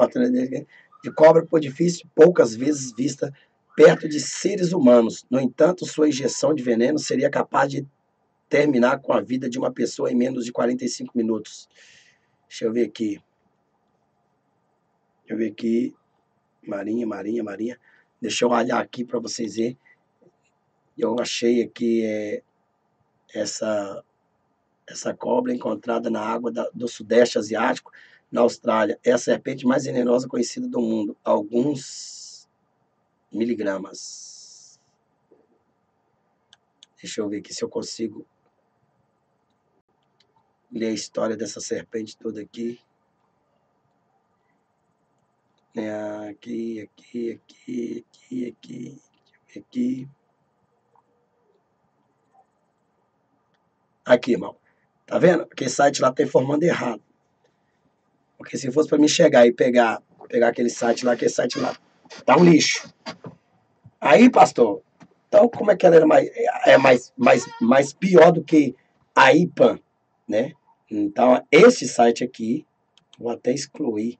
de cobra por difícil, poucas vezes vista perto de seres humanos. No entanto, sua injeção de veneno seria capaz de terminar com a vida de uma pessoa em menos de 45 minutos. Deixa eu ver aqui. Deixa eu ver aqui. Marinha. Deixa eu olhar aqui para vocês verem. Eu achei aqui essa cobra encontrada na água do Sudeste Asiático, na Austrália. É a serpente mais venenosa conhecida do mundo. Alguns miligramas. Deixa eu ver aqui se eu consigo ler a história dessa serpente toda aqui. Aqui. Aqui, irmão. Tá vendo? Aquele site lá tá informando errado. Porque se fosse para mim chegar e pegar aquele site lá tá um lixo. Aí, pastor, então como é que ela era mais pior do que a IPAN, né? Então, esse site aqui, vou até excluir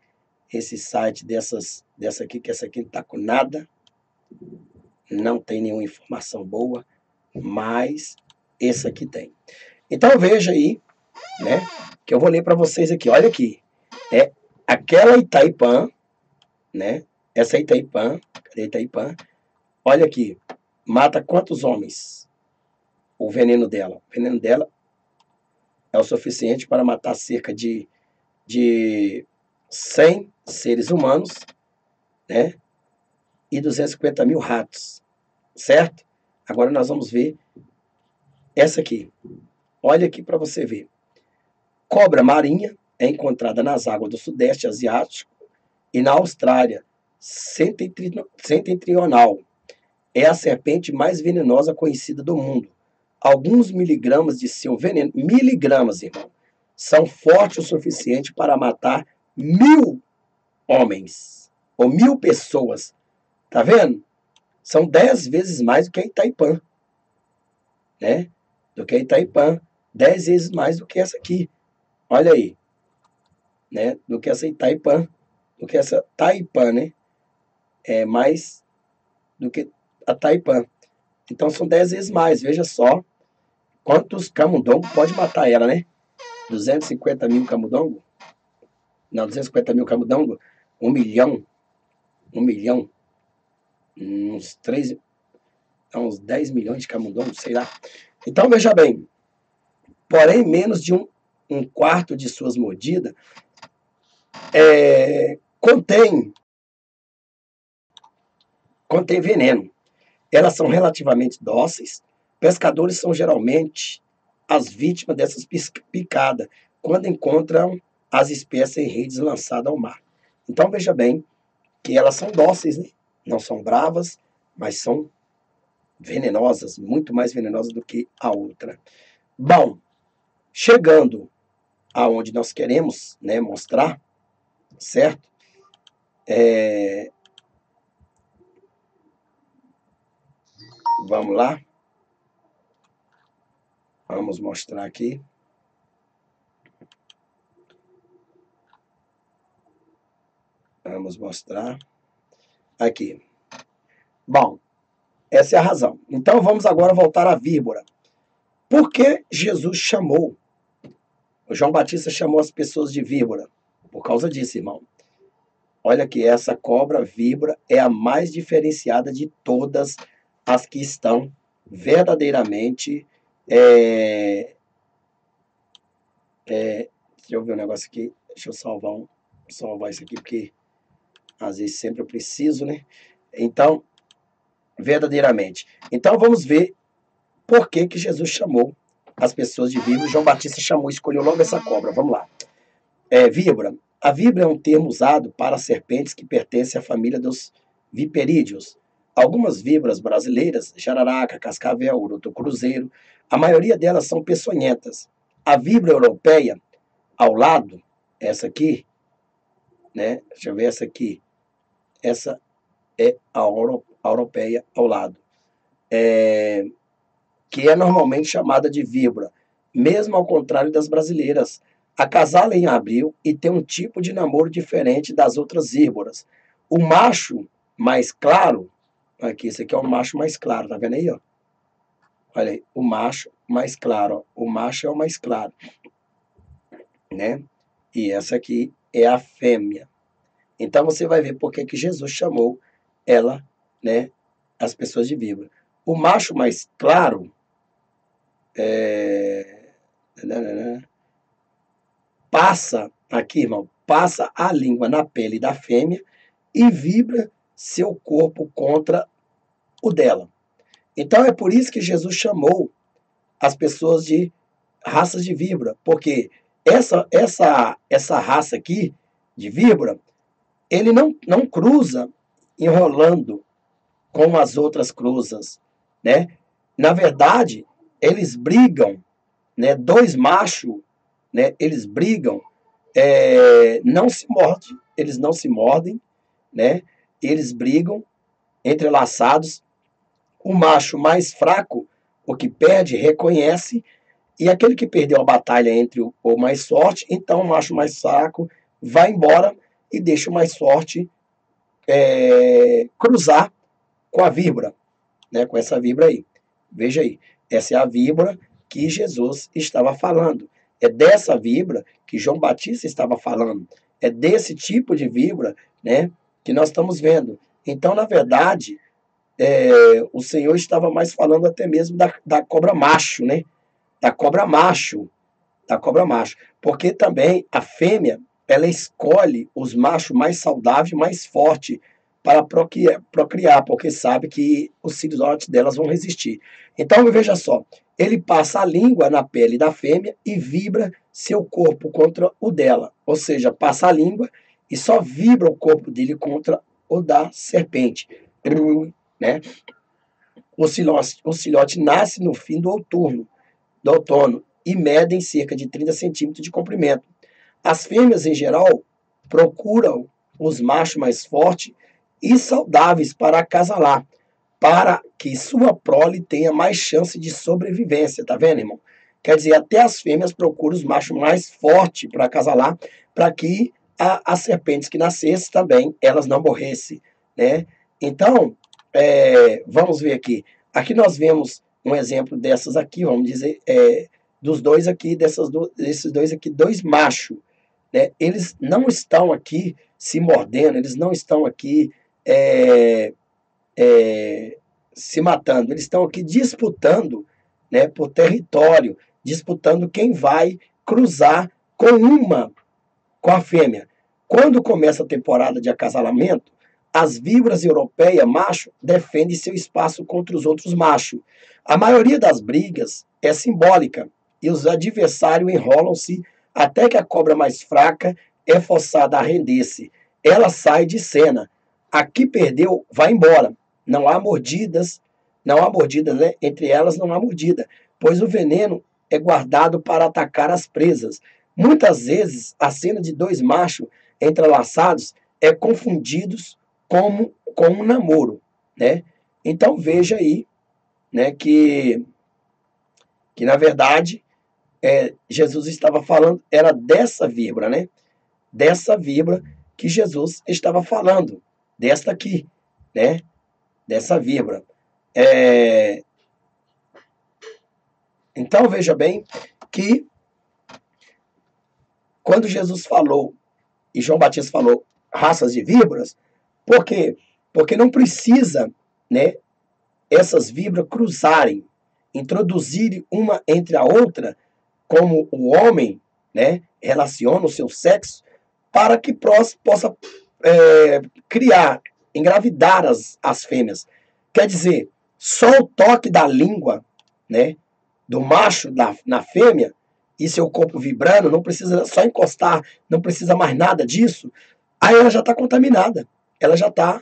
esse site dessa aqui, que essa aqui não tá com nada, não tem nenhuma informação boa, mas esse aqui tem. Então, veja aí, né, que eu vou ler para vocês aqui. Olha aqui. É aquela Itaipã, né? Essa Itaipã, cadê Itaipã? Olha aqui, mata quantos homens? O veneno dela. O veneno dela é o suficiente para matar cerca de 100 seres humanos, né? E 250 mil ratos, certo? Agora nós vamos ver essa aqui. Olha aqui para você ver. Cobra marinha é encontrada nas águas do Sudeste Asiático e na Austrália setentrional. É a serpente mais venenosa conhecida do mundo. Alguns miligramas de seu veneno, miligramas, irmão, são fortes o suficiente para matar 1000 homens ou 1000 pessoas. Tá vendo? São 10 vezes mais do que a Itaipã, né? Do que a Itaipã, 10 vezes mais do que essa aqui. Olha aí, né? Do que essa Itaipã, do que essa Taipã, né? É mais do que a Taipã. Então são 10 vezes mais. Veja só quantos camundongos pode matar ela, né? 250 mil camundongos? Não, 250 mil camundongos? 1 milhão. 1 milhão. Uns 10 milhões de camundongos, sei lá. Então veja bem. Porém, menos de um quarto de suas mordidas contém veneno. Elas são relativamente dóceis. Pescadores são geralmente as vítimas dessas picadas quando encontram as espécies em redes lançadas ao mar. Então veja bem que elas são dóceis, né? Não são bravas, mas são venenosas, muito mais venenosas do que a outra. Bom, chegando aonde nós queremos, né, mostrar, certo? Vamos lá. Vamos mostrar aqui. Vamos mostrar aqui. Bom, essa é a razão. Então vamos agora voltar à víbora. Por que Jesus chamou? O João Batista chamou as pessoas de víbora. Por causa disso, irmão. Olha que essa cobra víbora é a mais diferenciada de todas as que estão verdadeiramente... deixa eu ver um negócio aqui. Deixa eu salvar isso aqui, porque às vezes sempre eu preciso, né? Então, verdadeiramente. Então vamos ver por que Jesus chamou as pessoas de víbora. João Batista escolheu logo essa cobra. Vamos lá. Víbora. A víbora é um termo usado para serpentes que pertencem à família dos viperídeos. Algumas víboras brasileiras, jararaca, cascavel, urutocruzeiro, a maioria delas são peçonhentas. A víbora europeia, ao lado, essa aqui, né? Deixa eu ver essa aqui. Essa é a europeia ao lado. Que é normalmente chamada de víbora, mesmo ao contrário das brasileiras. acasala em abril e tem um tipo de namoro diferente das outras víboras. O macho mais claro, aqui, esse aqui é o macho mais claro, tá vendo aí, ó? Olha aí, o macho mais claro, ó. O macho é o mais claro, né? E essa aqui é a fêmea. Então você vai ver por que que Jesus chamou ela, né, as pessoas de víbora. O macho mais claro passa aqui, irmão, passa a língua na pele da fêmea e vibra seu corpo contra o dela. Então é por isso que Jesus chamou as pessoas de raças de víbora, porque essa raça aqui de víbora, ele não cruza enrolando como as outras cruzas, né? Na verdade, eles brigam, né? Dois machos, né? Eles brigam, não se mordem, eles não se mordem, né? Eles brigam entrelaçados. O macho mais fraco, o que perde, reconhece, e aquele que perdeu a batalha entre o mais forte, então o macho mais fraco vai embora e deixa o mais forte cruzar com a víbora, né, com essa víbora aí. Veja aí, essa é a víbora que Jesus estava falando. É dessa víbora que João Batista estava falando. É desse tipo de víbora, né, que nós estamos vendo. Então, na verdade, o Senhor estava mais falando até mesmo da cobra macho, né? Da cobra macho. Da cobra macho. Porque também a fêmea, ela escolhe os machos mais saudáveis, mais fortes, para procriar, porque sabe que os filhotes delas vão resistir. Então, veja só, ele passa a língua na pele da fêmea e vibra seu corpo contra o dela. Ou seja, passa a língua e só vibra o corpo dele contra o da serpente. Né? O filhote nasce no fim do outono e medem cerca de 30 centímetros de comprimento. As fêmeas, em geral, procuram os machos mais fortes e saudáveis para acasalar, para que sua prole tenha mais chance de sobrevivência, tá vendo, irmão? Quer dizer, até as fêmeas procuram os machos mais fortes para acasalar, para que as serpentes que nascessem também, elas não morressem, né? Então, vamos ver aqui. Aqui nós vemos um exemplo dessas aqui, vamos dizer, dos dois aqui, desses dois aqui, dois machos, né? Eles não estão aqui se mordendo, eles não estão aqui se matando, eles estão aqui disputando, né, por território, disputando quem vai cruzar com a fêmea. Quando começa a temporada de acasalamento, as víboras europeias, macho, defendem seu espaço contra os outros machos. A maioria das brigas é simbólica e os adversários enrolam-se até que a cobra mais fraca é forçada a render-se. Ela sai de cena. A que perdeu vai embora. Não há mordidas, né? Entre elas não há mordida, pois o veneno é guardado para atacar as presas. Muitas vezes, a cena de dois machos entrelaçados é confundidos com um namoro, né? Então veja aí, né, que na verdade Jesus estava falando, era dessa víbora, né? Dessa víbora que Jesus estava falando, desta aqui, né? Dessa víbora. Então veja bem que quando Jesus falou e João Batista falou raças de víboras, por quê? Porque não precisa, né, essas víboras cruzarem, introduzirem uma entre a outra, como o homem, né, relaciona o seu sexo, para que possa criar, engravidar as fêmeas. Quer dizer, só o toque da língua, né, do macho na fêmea, e seu corpo vibrando, não precisa só encostar, não precisa mais nada disso, aí ela já está contaminada, ela já está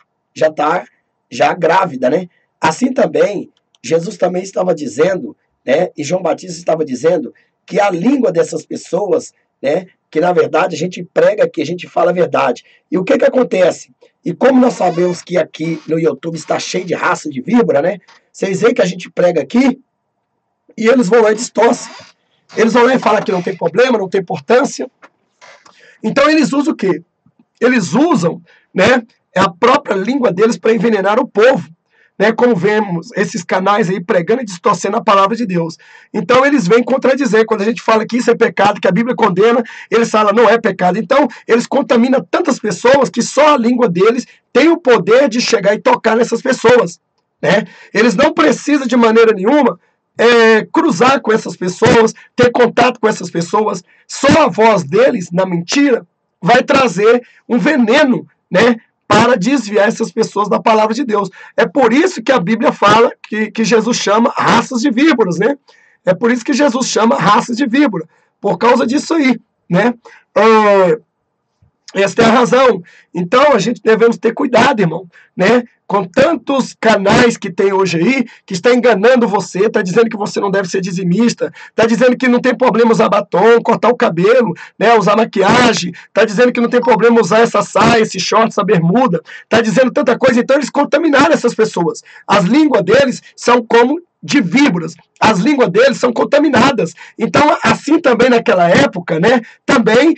grávida, né? Assim também, Jesus também estava dizendo, né, e João Batista estava dizendo, que a língua dessas pessoas, né, que na verdade a gente prega aqui, a gente fala a verdade. E o que acontece? E como nós sabemos que aqui no YouTube está cheio de raça de víbora, né? Vocês veem que a gente prega aqui e eles vão lá e distorcem. Eles vão lá e falam que não tem problema, não tem importância. Então eles usam o quê? Eles usam, né, a própria língua deles para envenenar o povo. Né, como vemos esses canais aí pregando e distorcendo a palavra de Deus. Então eles vêm contradizer, quando a gente fala que isso é pecado, que a Bíblia condena, eles falam não é pecado. Então eles contaminam tantas pessoas que só a língua deles tem o poder de chegar e tocar nessas pessoas. Né? Eles não precisam de maneira nenhuma cruzar com essas pessoas, ter contato com essas pessoas. Só a voz deles, na mentira, vai trazer um veneno, né, para desviar essas pessoas da palavra de Deus. É por isso que a Bíblia fala que Jesus chama raças de víboras, né? É por isso que Jesus chama raças de víbora, por causa disso aí, né? Esta é a razão. Então, a gente devemos ter cuidado, irmão, né? Com tantos canais que tem hoje aí, que está enganando você, está dizendo que você não deve ser dizimista, está dizendo que não tem problema usar batom, cortar o cabelo, né? Usar maquiagem, está dizendo que não tem problema usar essa saia, esse short, essa bermuda, está dizendo tanta coisa. Então, eles contaminaram essas pessoas. As línguas deles são como de víboras. As línguas deles são contaminadas. Então, assim também naquela época, né, também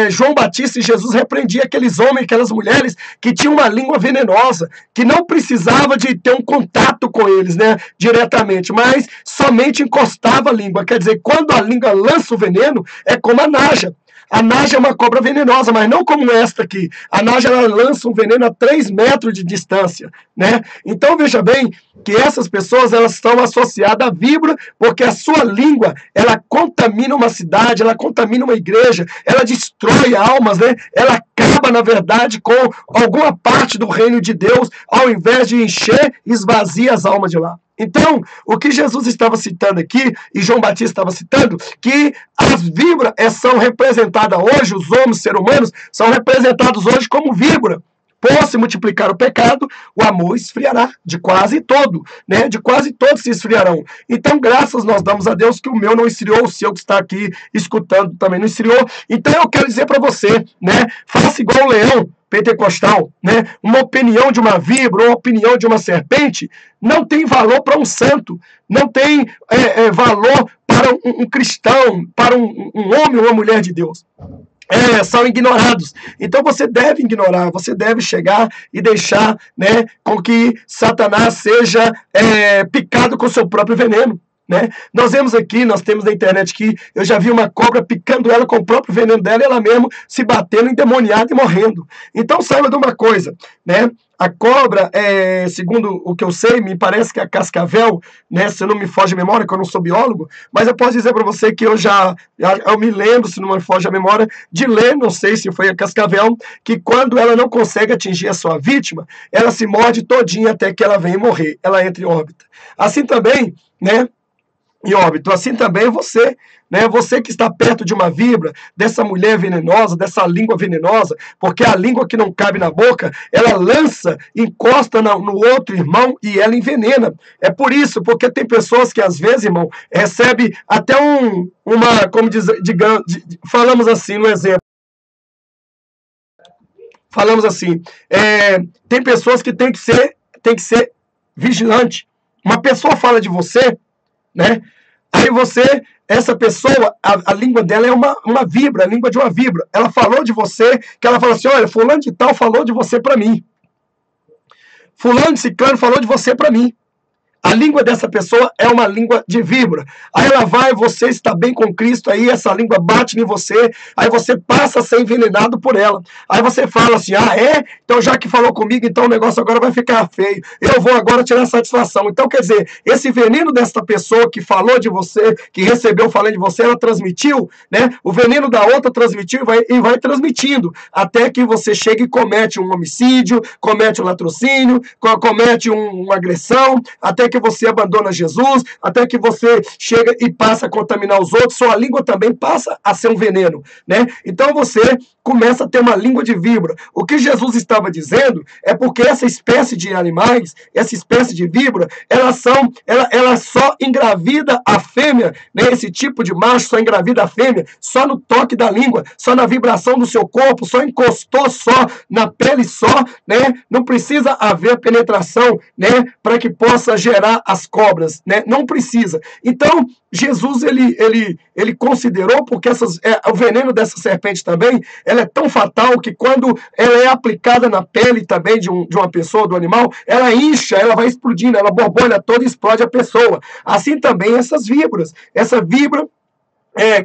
João Batista e Jesus repreendiam aqueles homens, aquelas mulheres que tinham uma língua venenosa, que não precisava de ter um contato com eles, né, diretamente, mas somente encostava a língua. Quer dizer, quando a língua lança o veneno, é como a naja. A naja é uma cobra venenosa, mas não como esta aqui. A naja, ela lança um veneno a 3 metros de distância, né? Então, veja bem que essas pessoas, elas estão associadas à víbora, porque a sua língua, ela contamina uma cidade, ela contamina uma igreja, ela destrói almas, né? Ela acaba, na verdade, com alguma parte do reino de Deus, ao invés de encher, esvazia as almas de lá. Então, o que Jesus estava citando aqui, e João Batista estava citando, que as víboras são representadas hoje, os homens, seres humanos, são representados hoje como víbora. Por se multiplicar o pecado, o amor esfriará, de quase todo, né? De quase todos se esfriarão. Então, graças nós damos a Deus que o meu não esfriou, o seu que está aqui escutando também não esfriou. Então, eu quero dizer para você, né? Faça igual o leão pentecostal, né? Uma opinião de uma víbora, uma opinião de uma serpente, não tem valor para um santo, não tem valor para um cristão, para um homem ou uma mulher de Deus. São ignorados. Então você deve ignorar, você deve chegar e deixar, né, com que Satanás seja picado com seu próprio veneno. Né? Nós vemos aqui, nós temos na internet que eu já vi uma cobra picando ela com o próprio veneno dela, e ela mesmo se batendo, endemoniada e morrendo. Então saiba de uma coisa, né? A cobra, segundo o que eu sei, me parece que a cascavel, né, se não me foge a memória, que eu não sou biólogo, mas eu posso dizer para você que eu me lembro, se não me foge a memória, de ler, não sei se foi a cascavel, que quando ela não consegue atingir a sua vítima, ela se morde todinha até que ela venha morrer, ela entra em órbita. Assim também, né, em óbito, assim também você, né? Você que está perto de uma víbora, dessa mulher venenosa, dessa língua venenosa, porque a língua que não cabe na boca, ela lança, encosta no outro irmão e ela envenena. É por isso, porque tem pessoas que às vezes, irmão, recebe até como digamos, falamos assim, no exemplo. Falamos assim, tem pessoas que tem que ser vigilante. Uma pessoa fala de você, né? Aí essa pessoa, a língua dela é uma víbora, a língua de uma víbora. Ela falou de você, que ela fala assim, olha, fulano de tal falou de você para mim. Fulano de ciclano falou de você para mim. A língua dessa pessoa é uma língua de víbora. Aí ela vai, você está bem com Cristo, aí essa língua bate em você, aí você passa a ser envenenado por ela. Aí você fala assim, então já que falou comigo, então o negócio agora vai ficar feio. Eu vou agora tirar satisfação. Então, quer dizer, esse veneno dessa pessoa que falou de você, que recebeu falando de você, ela transmitiu, né? O veneno da outra transmitiu e vai transmitindo, até que você chega e comete um homicídio, comete um latrocínio, comete uma agressão, até que você abandona Jesus, até que você chega e passa a contaminar os outros, sua língua também passa a ser um veneno, né? Então você começa a ter uma língua de víbora. O que Jesus estava dizendo é porque essa espécie de animais, essa espécie de víbora, ela só engravida a fêmea, né? Esse tipo de macho só engravida a fêmea só no toque da língua, só na vibração do seu corpo, só encostou só na pele só, né? Não precisa haver penetração, né? Para que possa gerar considerar as cobras, né? Não precisa. Então, Jesus, ele considerou, porque o veneno dessa serpente também, ela é tão fatal que quando ela é aplicada na pele também de uma pessoa, do animal, ela incha, ela vai explodindo, ela borbolha toda e explode a pessoa. Assim também essas víboras. Essa víbora,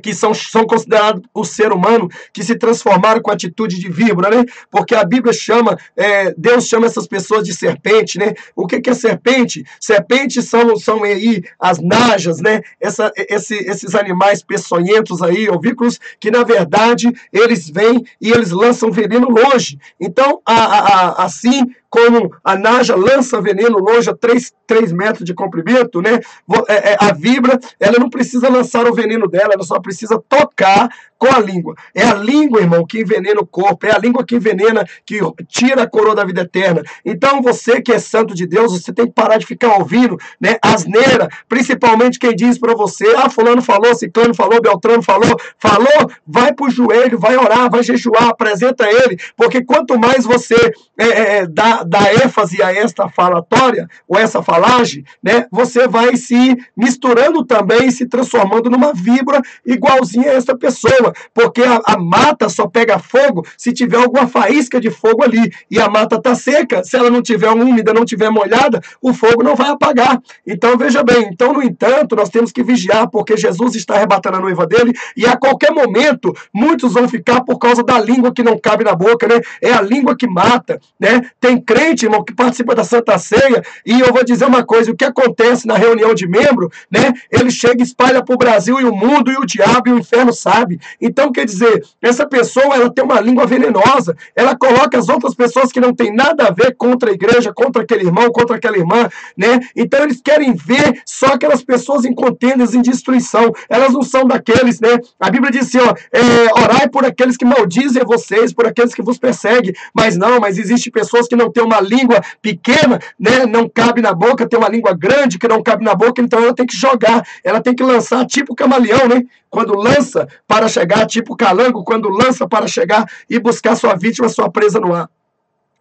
que são considerados o ser humano, que se transformaram com a atitude de víbora, né? Porque a Bíblia chama, Deus chama essas pessoas de serpente, né? O que é serpente? Serpentes são aí as najas, né? Esses animais peçonhentos aí, ovícoros, que na verdade eles vêm e eles lançam veneno longe. Então, assim como a naja lança veneno longe a 3 metros de comprimento, né? A víbora, ela não precisa lançar o veneno dela, ela só precisa tocar com a língua. É a língua, irmão, que envenena o corpo, é a língua que envenena, que tira a coroa da vida eterna. Então, você que é santo de Deus, você tem que parar de ficar ouvindo, né, asneira, principalmente quem diz para você, fulano falou, ciclano falou, beltrano falou, vai pro joelho, vai orar, vai jejuar, apresenta ele, porque quanto mais você dá ênfase a esta falatória, ou essa falagem, né, você vai se misturando também, se transformando numa víbora igualzinha a essa pessoa, porque a mata só pega fogo se tiver alguma faísca de fogo ali, e a mata está seca, se ela não tiver úmida, não tiver molhada, o fogo não vai apagar. Então veja bem, então no entanto nós temos que vigiar, porque Jesus está arrebatando a noiva dele, e a qualquer momento muitos vão ficar por causa da língua que não cabe na boca, né? É a língua que mata, né? Tem crente, irmão, que participa da Santa Ceia, e eu vou dizer uma coisa, o que acontece na reunião de membro, né? Ele chega e espalha para o Brasil e o mundo, e o diabo e o inferno sabe. Então, quer dizer, essa pessoa, ela tem uma língua venenosa, ela coloca as outras pessoas que não tem nada a ver contra a igreja, contra aquele irmão, contra aquela irmã, né? Então, eles querem ver só aquelas pessoas em contendas, em destruição. Elas não são daqueles, né? A Bíblia diz assim, orai por aqueles que maldizem vocês, por aqueles que vos perseguem. Mas existem pessoas que não têm uma língua pequena, né? Não cabe na boca, tem uma língua grande que não cabe na boca, então ela tem que jogar, ela tem que lançar tipo camaleão, né? Quando lança para chegar, tipo calango, quando lança para chegar e buscar sua vítima, sua presa no ar.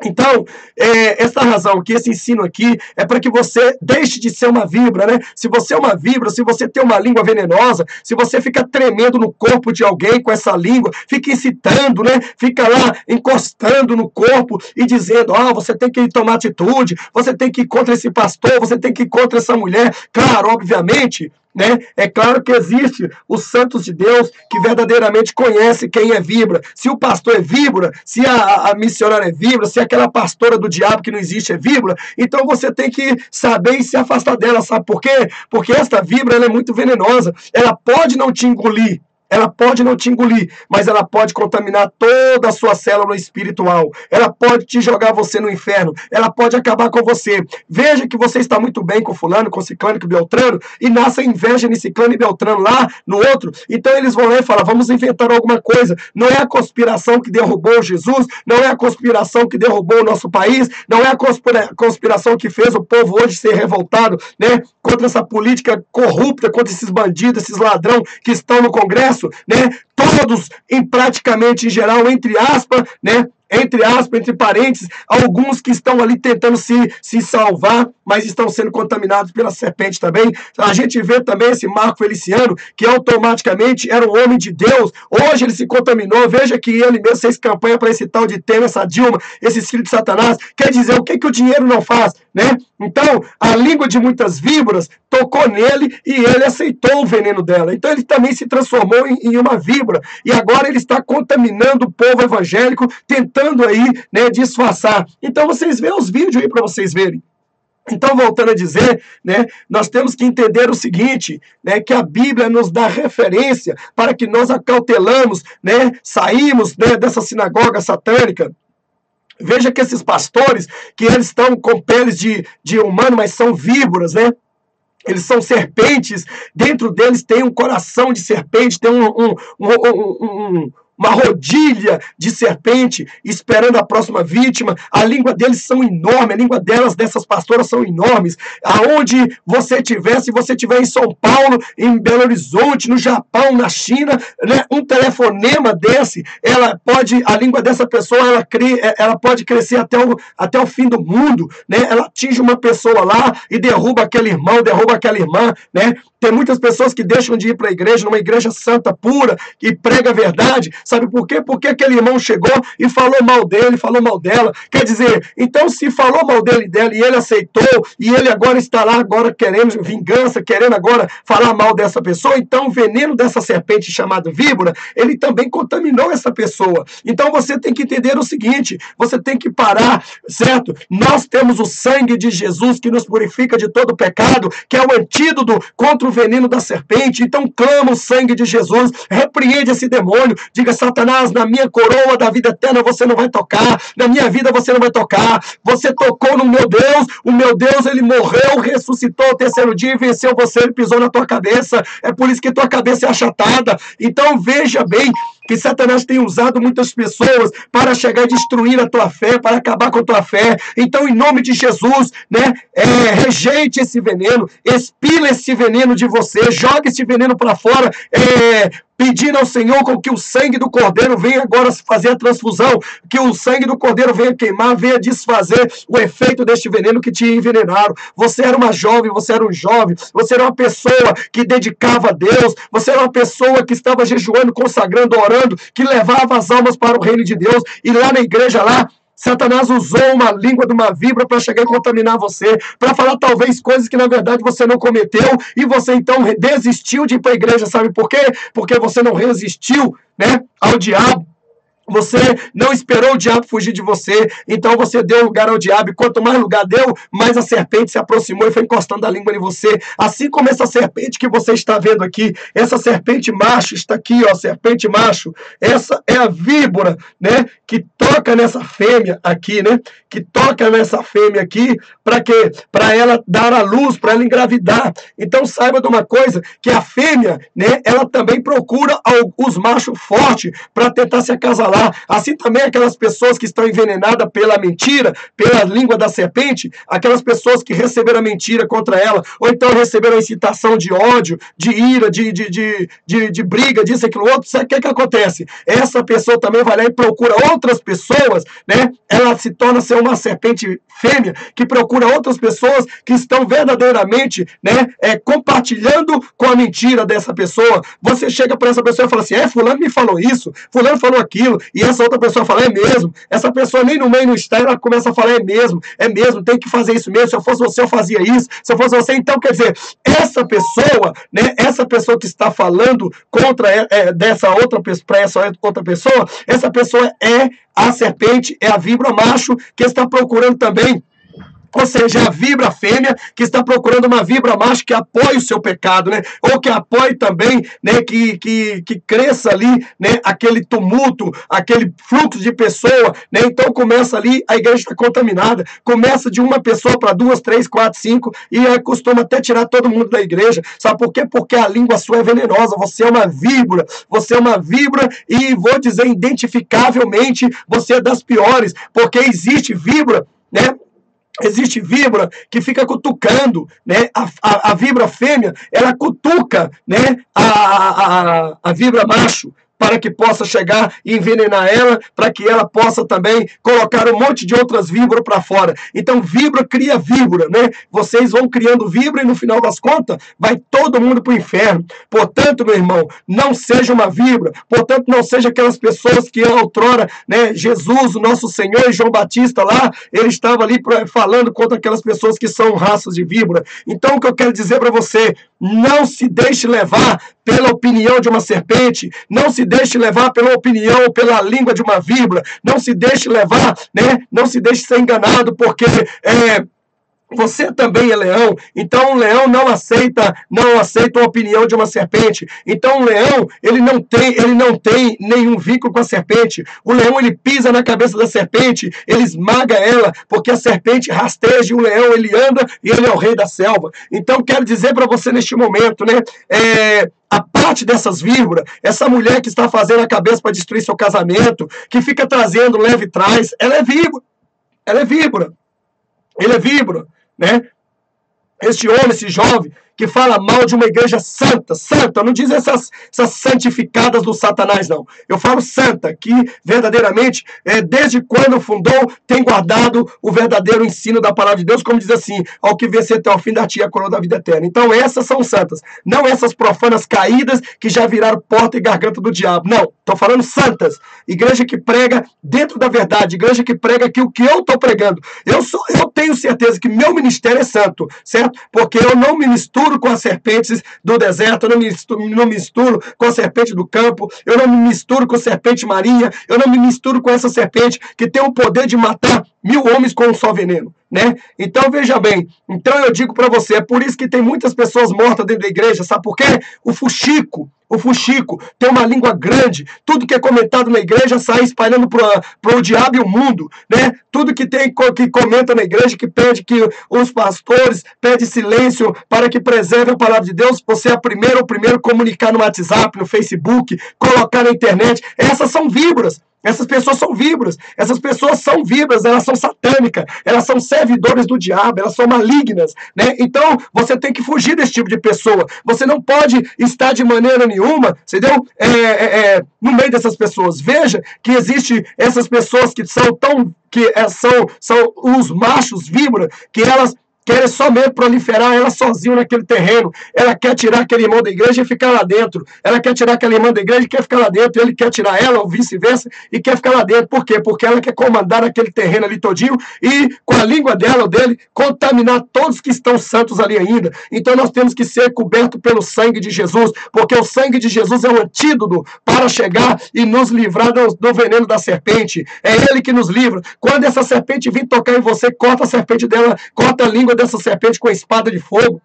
Então, essa razão aqui, esse ensino aqui, é para que você deixe de ser uma víbora, né? Se você é uma víbora, se você tem uma língua venenosa, se você fica tremendo no corpo de alguém com essa língua, fica incitando, né? Fica lá encostando no corpo e dizendo, você tem que tomar atitude, você tem que ir contra esse pastor, você tem que ir contra essa mulher. Claro, obviamente, né? É claro que existe os santos de Deus que verdadeiramente conhecem quem é víbora. Se o pastor é víbora, se a missionária é víbora, se aquela pastora do diabo que não existe é víbora, então você tem que saber e se afastar dela, sabe por quê? Porque esta víbora, ela é muito venenosa, ela pode não te engolir, mas ela pode contaminar toda a sua célula espiritual. Ela pode te jogar você no inferno. Ela pode acabar com você. Veja que você está muito bem com fulano, com ciclano, com beltrano, e nasce a inveja de ciclano e beltrano lá no outro. Então eles vão lá e falam, vamos inventar alguma coisa. Não é a conspiração que derrubou Jesus, não é a conspiração que derrubou o nosso país, não é a conspiração que fez o povo hoje ser revoltado, né, contra essa política corrupta, contra esses bandidos, esses ladrão que estão no Congresso, né? Todos, praticamente em geral, entre aspas, né? Entre parênteses, alguns que estão ali tentando se salvar, mas estão sendo contaminados pela serpente também. A gente vê também esse Marco Feliciano, que automaticamente era um homem de Deus, hoje ele se contaminou. Veja que ele mesmo fez campanha para esse tal de Temer, essa Dilma, esses filhos de Satanás. Quer dizer, o que o dinheiro não faz, né? Então, a língua de muitas víboras tocou nele e ele aceitou o veneno dela. Então, ele também se transformou em uma víbora. E agora ele está contaminando o povo evangélico, tentando aí, né, disfarçar. Então, vocês veem os vídeos aí para vocês verem. Então, voltando a dizer, né, nós temos que entender o seguinte, né, que a Bíblia nos dá referência para que nós acautelamos, né, saímos, né, dessa sinagoga satânica. Veja que esses pastores, que eles estão com peles de humano, mas são víboras, né? Eles são serpentes, dentro deles tem um coração de serpente, tem uma rodilha de serpente esperando a próxima vítima. A língua deles são enormes, a língua dessas pastoras são enormes. Aonde você estiver, se você estiver em São Paulo, em Belo Horizonte, no Japão, na China, né, um telefonema desse, a língua dessa pessoa, ela pode crescer até o fim do mundo, né? Ela atinge uma pessoa lá e derruba aquele irmão, derruba aquela irmã, né? Tem muitas pessoas que deixam de ir para a igreja, numa igreja santa, pura, que prega a verdade. Sabe por quê? Porque aquele irmão chegou e falou mal dele, falou mal dela. Quer dizer, então se falou mal dele e dela e ele aceitou, e ele agora está lá, agora querendo vingança, querendo agora falar mal dessa pessoa, então o veneno dessa serpente chamada víbora, ele também contaminou essa pessoa. Então você tem que entender o seguinte, você tem que parar, certo? Nós temos o sangue de Jesus que nos purifica de todo pecado, que é o antídoto contra o veneno da serpente. Então clama o sangue de Jesus, repreende esse demônio, diga: Satanás, na minha coroa da vida eterna você não vai tocar, na minha vida você não vai tocar, você tocou no meu Deus, o meu Deus, ele morreu, ressuscitou ao terceiro dia e venceu você, ele pisou na tua cabeça, é por isso que tua cabeça é achatada. Então veja bem que Satanás tem usado muitas pessoas para chegar e destruir a tua fé, para acabar com a tua fé. Então, em nome de Jesus, né, rejeite esse veneno, expila esse veneno de você, joga esse veneno para fora, pedindo ao Senhor com que o sangue do Cordeiro venha agora fazer a transfusão, que o sangue do Cordeiro venha queimar, venha desfazer o efeito deste veneno que te envenenaram. Você era uma jovem, você era um jovem, você era uma pessoa que dedicava a Deus, você era uma pessoa que estava jejuando, consagrando, orando, que levava as almas para o reino de Deus, e lá na igreja lá, Satanás usou uma língua de uma víbora para chegar e contaminar você, para falar talvez coisas que na verdade você não cometeu, e você então desistiu de ir para a igreja. Sabe por quê? Porque você não resistiu, né, ao diabo. Você não esperou o diabo fugir de você, então você deu lugar ao diabo, e quanto mais lugar deu, mais a serpente se aproximou e foi encostando a língua em você. Assim como essa serpente que você está vendo aqui, essa serpente macho está aqui, ó, serpente macho, essa é a víbora, né, que toca nessa fêmea aqui, né, que toca nessa fêmea aqui, para quê? Para ela dar a luz, para ela engravidar. Então saiba de uma coisa, que a fêmea, né, ela também procura os machos fortes para tentar se acasalar. Assim também aquelas pessoas que estão envenenadas pela mentira, pela língua da serpente, aquelas pessoas que receberam a mentira contra ela, ou então receberam a incitação de ódio, de ira, de briga, disso, aquilo, outro, sabe o que acontece? Essa pessoa também vai lá e procura outras pessoas, né? Ela se torna ser uma serpente fêmea, que procura outras pessoas que estão verdadeiramente, né, compartilhando com a mentira dessa pessoa. Você chega para essa pessoa e fala assim: fulano me falou isso, fulano falou aquilo, e essa outra pessoa fala: é mesmo. Essa pessoa nem no meio não está, ela começa a falar: é mesmo, tem que fazer isso mesmo, se eu fosse você eu fazia isso, se eu fosse você. Então, quer dizer, essa pessoa, né, essa pessoa que está falando contra dessa outra para essa outra pessoa, essa pessoa é a serpente, é a víbora macho, que está procurando também, ou seja, a víbora fêmea, que está procurando uma víbora macho que apoie o seu pecado, né? Ou que apoie também, né, que cresça ali, né, aquele tumulto, aquele fluxo de pessoa, né? Então começa ali, a igreja está contaminada, começa de uma pessoa para 2, 3, 4, 5, e costuma até tirar todo mundo da igreja. Sabe por quê? Porque a língua sua é venenosa, você é uma víbora, e vou dizer, identificavelmente, você é das piores, porque existe víbora, né? Existe víbora que fica cutucando, né? A víbora fêmea, ela cutuca, né, a víbora macho, para que possa chegar e envenenar ela, para que ela possa também colocar um monte de outras víboras para fora. Então, víbora cria víbora, né? Vocês vão criando víbora e no final das contas, vai todo mundo para o inferno. Portanto, meu irmão, não seja uma víbora. Portanto, não seja aquelas pessoas que outrora, né, Jesus, o nosso Senhor, e João Batista lá, ele estava ali falando contra aquelas pessoas que são raças de víbora. Então, o que eu quero dizer para você, não se deixe levar pela opinião de uma serpente, não se deixe levar pela opinião, pela língua de uma víbora, não se deixe levar, né? Não se deixe ser enganado, porque você também é leão. Então o leão não aceita a opinião de uma serpente. Então o leão, ele não tem nenhum vínculo com a serpente. O leão, ele pisa na cabeça da serpente, ele esmaga ela, porque a serpente rasteja e o leão, ele anda e ele é o rei da selva. Então quero dizer para você neste momento, né, a parte dessas víboras, essa mulher que está fazendo a cabeça para destruir seu casamento, que fica trazendo leve trás, ela é víbora. Ela é víbora. Ele é víbora, né? Este homem, esse jovem, que fala mal de uma igreja santa, não diz essas santificadas do Satanás, não. Eu falo santa, que verdadeiramente, desde quando fundou, tem guardado o verdadeiro ensino da palavra de Deus, como diz assim, ao que vencer até o fim da tia a coroa da vida eterna. Então essas são santas, não essas profanas caídas que já viraram porta e garganta do diabo, não. Estou falando santas, igreja que prega dentro da verdade, igreja que prega aquilo que eu estou pregando. Eu tenho certeza que meu ministério é santo, certo? Porque eu não me misturo com as serpentes do deserto, eu não me misturo com a serpente do campo, eu não me misturo com a serpente marinha, eu não me misturo com essa serpente que tem o poder de matar 1000 homens com um só veneno, né? Então veja bem, então eu digo para você, é por isso que tem muitas pessoas mortas dentro da igreja, sabe por quê? O fuxico tem uma língua grande, tudo que é comentado na igreja sai espalhando para o diabo e o mundo, né? Tudo que comenta na igreja, que pede que os pastores pede silêncio para que preserve a palavra de Deus, você é o primeiro comunicar no WhatsApp, no Facebook, colocar na internet, essas são víboras. Essas pessoas são víboras, elas são satânicas, elas são servidores do diabo, elas são malignas, né? Então, você tem que fugir desse tipo de pessoa. Você não pode estar de maneira nenhuma, entendeu? No meio dessas pessoas. Veja que existe essas pessoas que são os machos víbora, que elas querem somente proliferar ela sozinha naquele terreno. Ela quer tirar aquele irmão da igreja e ficar lá dentro. Ela quer tirar aquela irmã da igreja e quer ficar lá dentro. Ele quer tirar ela, ou vice-versa, e quer ficar lá dentro. Por quê? Porque ela quer comandar aquele terreno ali todinho e, com a língua dela ou dele, contaminar todos que estão santos ali ainda. Então nós temos que ser cobertos pelo sangue de Jesus, porque o sangue de Jesus é um antídoto para chegar e nos livrar do veneno da serpente. É ele que nos livra. Quando essa serpente vir tocar em você, corta a serpente dela, corta a língua dessa serpente com a espada de fogo.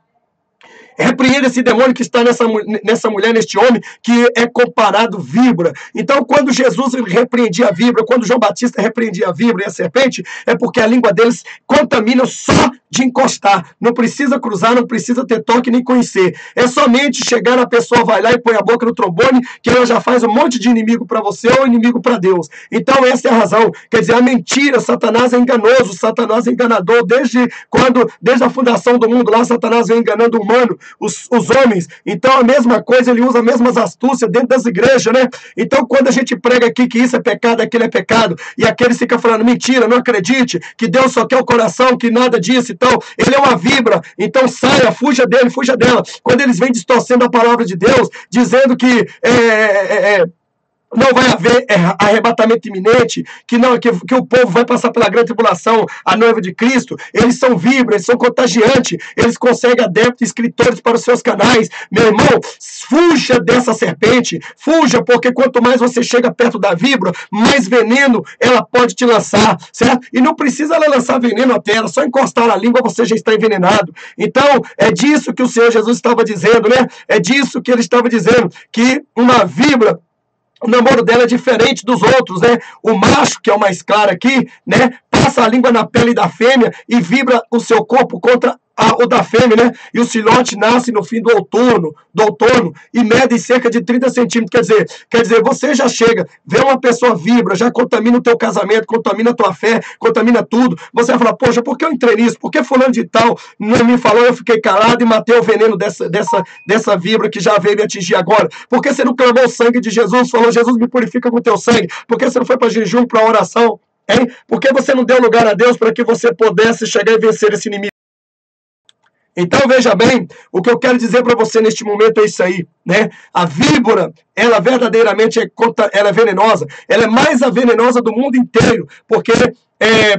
Repreenda esse demônio que está nessa mulher, neste homem, que é comparado víbora. Então, quando Jesus repreendia a víbora, quando João Batista repreendia a víbora e a serpente, é porque a língua deles contamina só de encostar. Não precisa cruzar, não precisa ter toque nem conhecer. É somente chegar, a pessoa vai lá e põe a boca no trombone, que ela já faz um monte de inimigo para você ou inimigo para Deus. Então, essa é a razão. Quer dizer, a mentira, Satanás é enganoso, Satanás é enganador. Desde a fundação do mundo lá, Satanás vem enganando o humano, os homens. Então, a mesma coisa, ele usa as mesmas astúcias dentro das igrejas, né? Então, quando a gente prega aqui que isso é pecado, aquilo é pecado, e aquele fica falando, mentira, não acredite, que Deus só quer o coração, que nada disso, então, ele é uma víbora, então saia, fuja dele, fuja dela. Quando eles vêm distorcendo a palavra de Deus, dizendo que não vai haver arrebatamento iminente, que o povo vai passar pela grande tribulação, a noiva de Cristo, eles são víboras, eles são contagiantes, eles conseguem adeptos e escritores para os seus canais. Meu irmão, fuja dessa serpente, fuja, porque quanto mais você chega perto da víbora, mais veneno ela pode te lançar, certo? E não precisa ela lançar veneno até ela, só encostar na língua você já está envenenado. Então, é disso que o Senhor Jesus estava dizendo, né? É disso que ele estava dizendo, que uma víbora, o namoro dela é diferente dos outros, né? O macho, que é o mais claro aqui, né? Passa a língua na pele da fêmea e vibra o seu corpo contra o da fêmea, né? E o filhote nasce no fim do outono e mede cerca de 30 centímetros. Quer dizer, você já chega, vê uma pessoa vibra, já contamina o teu casamento, contamina a tua fé, contamina tudo. Você vai falar, poxa, por que eu entrei nisso? Por que fulano de tal não me falou, eu fiquei calado e matei o veneno dessa vibra que já veio me atingir agora? Por que você não clamou o sangue de Jesus? Falou, Jesus, me purifica com o teu sangue. Por que você não foi para jejum, para oração? Hein? Por que você não deu lugar a Deus para que você pudesse chegar e vencer esse inimigo? Então, veja bem, o que eu quero dizer para você neste momento é isso aí, né? A víbora, ela verdadeiramente ela é venenosa. Ela é mais a venenosa do mundo inteiro, porque,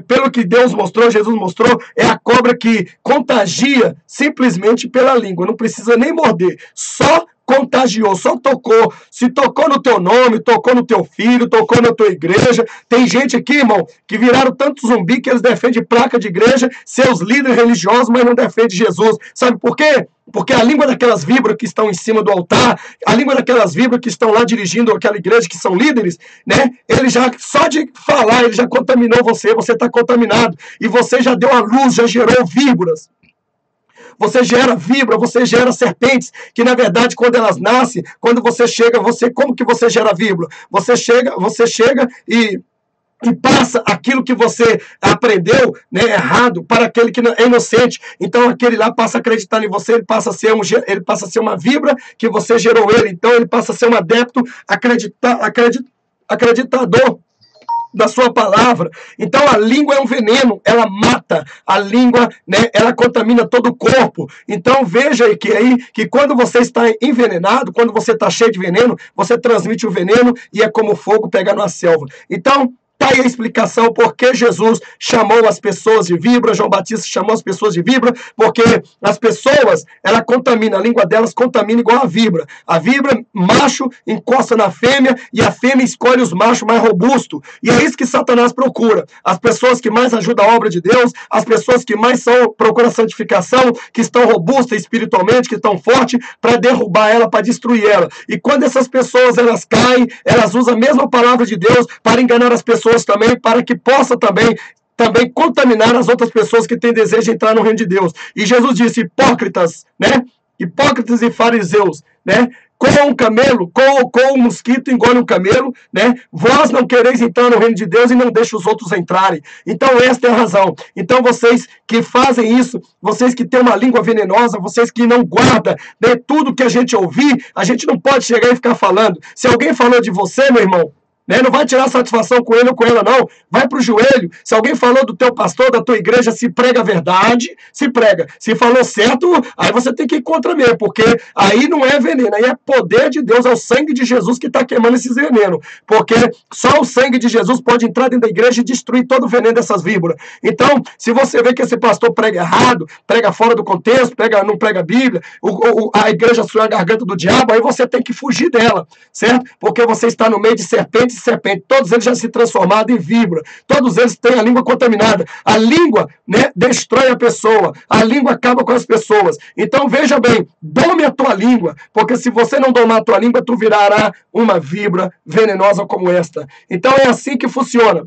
pelo que Deus mostrou, Jesus mostrou, é a cobra que contagia simplesmente pela língua. Não precisa nem morder, só contagiou, só tocou. Se tocou no teu nome, tocou no teu filho, tocou na tua igreja. Tem gente aqui, irmão, que viraram tanto zumbi que eles defendem placa de igreja, seus líderes religiosos, mas não defendem Jesus. Sabe por quê? Porque a língua daquelas víboras que estão em cima do altar, a língua daquelas víboras que estão lá dirigindo aquela igreja, que são líderes, né? Ele já, só de falar, ele já contaminou você está contaminado. E você já deu a luz, já gerou víboras. você gera víbora, você gera serpentes, que na verdade quando elas nascem, quando você chega, como que você gera víbora? Você chega e passa aquilo que você aprendeu, né, errado para aquele que é inocente. Então aquele lá passa a acreditar em você, ele passa a ser uma víbora que você gerou ele. Então ele passa a ser um adepto acreditador da sua palavra. Então a língua é um veneno, ela mata. A língua, né, ela contamina todo o corpo. Então veja que quando você está envenenado, quando você está cheio de veneno, você transmite o veneno e é como fogo pegar numa selva. Então está aí a explicação por que Jesus chamou as pessoas de víbora, João Batista chamou as pessoas de víbora, porque as pessoas, ela contamina, a língua delas contamina igual a víbora. A víbora, macho, encosta na fêmea e a fêmea escolhe os machos mais robustos. E é isso que Satanás procura. As pessoas que mais ajudam a obra de Deus, as pessoas que mais procuram santificação, que estão robustas espiritualmente, que estão fortes, para derrubar ela, para destruir ela. E quando essas pessoas, elas caem, elas usam a mesma palavra de Deus para enganar as pessoas também, para que possa também contaminar as outras pessoas que têm desejo de entrar no reino de Deus. E Jesus disse, hipócritas, né? Hipócritas e fariseus, né? Com um camelo, com um mosquito engole um camelo, né? Vós não quereis entrar no reino de Deus e não deixa os outros entrarem. Então esta é a razão. Então vocês que fazem isso, vocês que têm uma língua venenosa, vocês que não guardam, né, tudo que a gente ouvir, a gente não pode chegar e ficar falando. Se alguém falou de você, meu irmão, né? Não vai tirar satisfação com ele ou com ela, não. Vai para o joelho. Se alguém falou do teu pastor, da tua igreja, se prega a verdade, se prega. Se falou certo, aí você tem que ir contra mesmo, porque aí não é veneno, aí é poder de Deus, é o sangue de Jesus que está queimando esses venenos. Porque só o sangue de Jesus pode entrar dentro da igreja e destruir todo o veneno dessas víboras. Então, se você vê que esse pastor prega errado, prega fora do contexto, não prega a Bíblia, a igreja sua é a garganta do diabo, aí você tem que fugir dela, certo? Porque você está no meio de serpentes, todos eles já se transformaram em víbora, todos eles têm a língua contaminada. A língua, né, destrói a pessoa, a língua acaba com as pessoas. Então veja bem, dome a tua língua, porque se você não domar a tua língua, tu virará uma víbora venenosa como esta. Então é assim que funciona,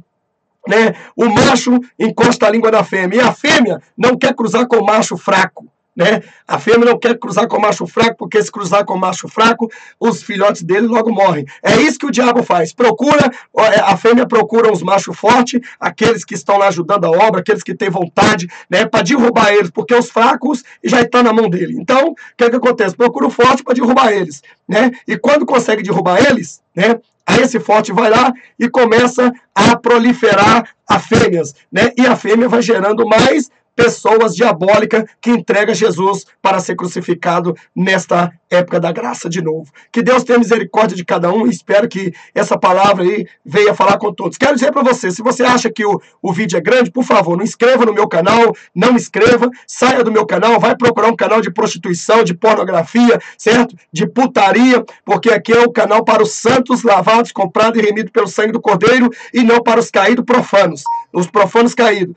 né? O macho encosta a língua da fêmea, e a fêmea não quer cruzar com o macho fraco, né? A fêmea não quer cruzar com o macho fraco, porque se cruzar com o macho fraco, os filhotes dele logo morrem. É isso que o diabo faz. A fêmea procura os machos fortes, aqueles que estão lá ajudando a obra, aqueles que têm vontade, né, para derrubar eles, porque os fracos já estão na mão dele. Então, o que acontece? Procura o forte para derrubar eles, né? E quando consegue derrubar eles, né, aí esse forte vai lá e começa a proliferar as fêmeas, né? E a fêmea vai gerando mais pessoas diabólicas que entregam Jesus para ser crucificado nesta época da graça de novo. Que Deus tenha misericórdia de cada um e espero que essa palavra aí venha falar com todos. Quero dizer para você, se você acha que o vídeo é grande, por favor, não inscreva no meu canal, não inscreva, saia do meu canal, vai procurar um canal de prostituição, de pornografia, certo? De putaria, porque aqui é o canal para os santos lavados, comprados e remidos pelo sangue do Cordeiro e não para os caídos profanos, os profanos caídos.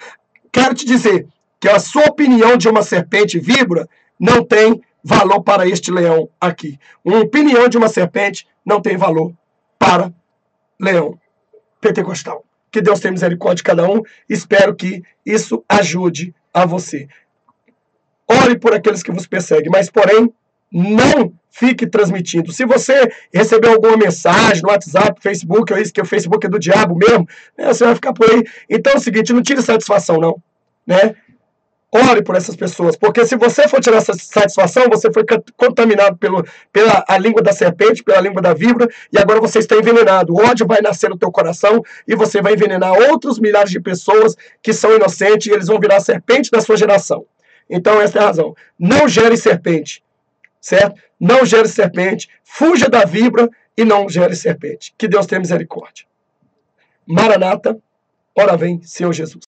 Quero te dizer que a sua opinião de uma serpente víbora não tem valor para este leão aqui. Uma opinião de uma serpente não tem valor para leão pentecostal. Que Deus tenha misericórdia de cada um. Espero que isso ajude a você. Ore por aqueles que vos perseguem, mas, porém, não fique transmitindo. Se você recebeu alguma mensagem no WhatsApp, Facebook, ou isso que o Facebook é do diabo mesmo, né, você vai ficar por aí. Então é o seguinte, não tire satisfação, não, né? Ore por essas pessoas, porque se você for tirar essa satisfação, você foi contaminado pela a língua da serpente, pela língua da víbora, e agora você está envenenado. O ódio vai nascer no teu coração e você vai envenenar outros milhares de pessoas que são inocentes e eles vão virar serpente da sua geração. Então essa é a razão. Não gere serpente, certo? Não gere serpente, fuja da víbora e não gere serpente. Que Deus tenha misericórdia. Maranata, ora vem, Senhor Jesus.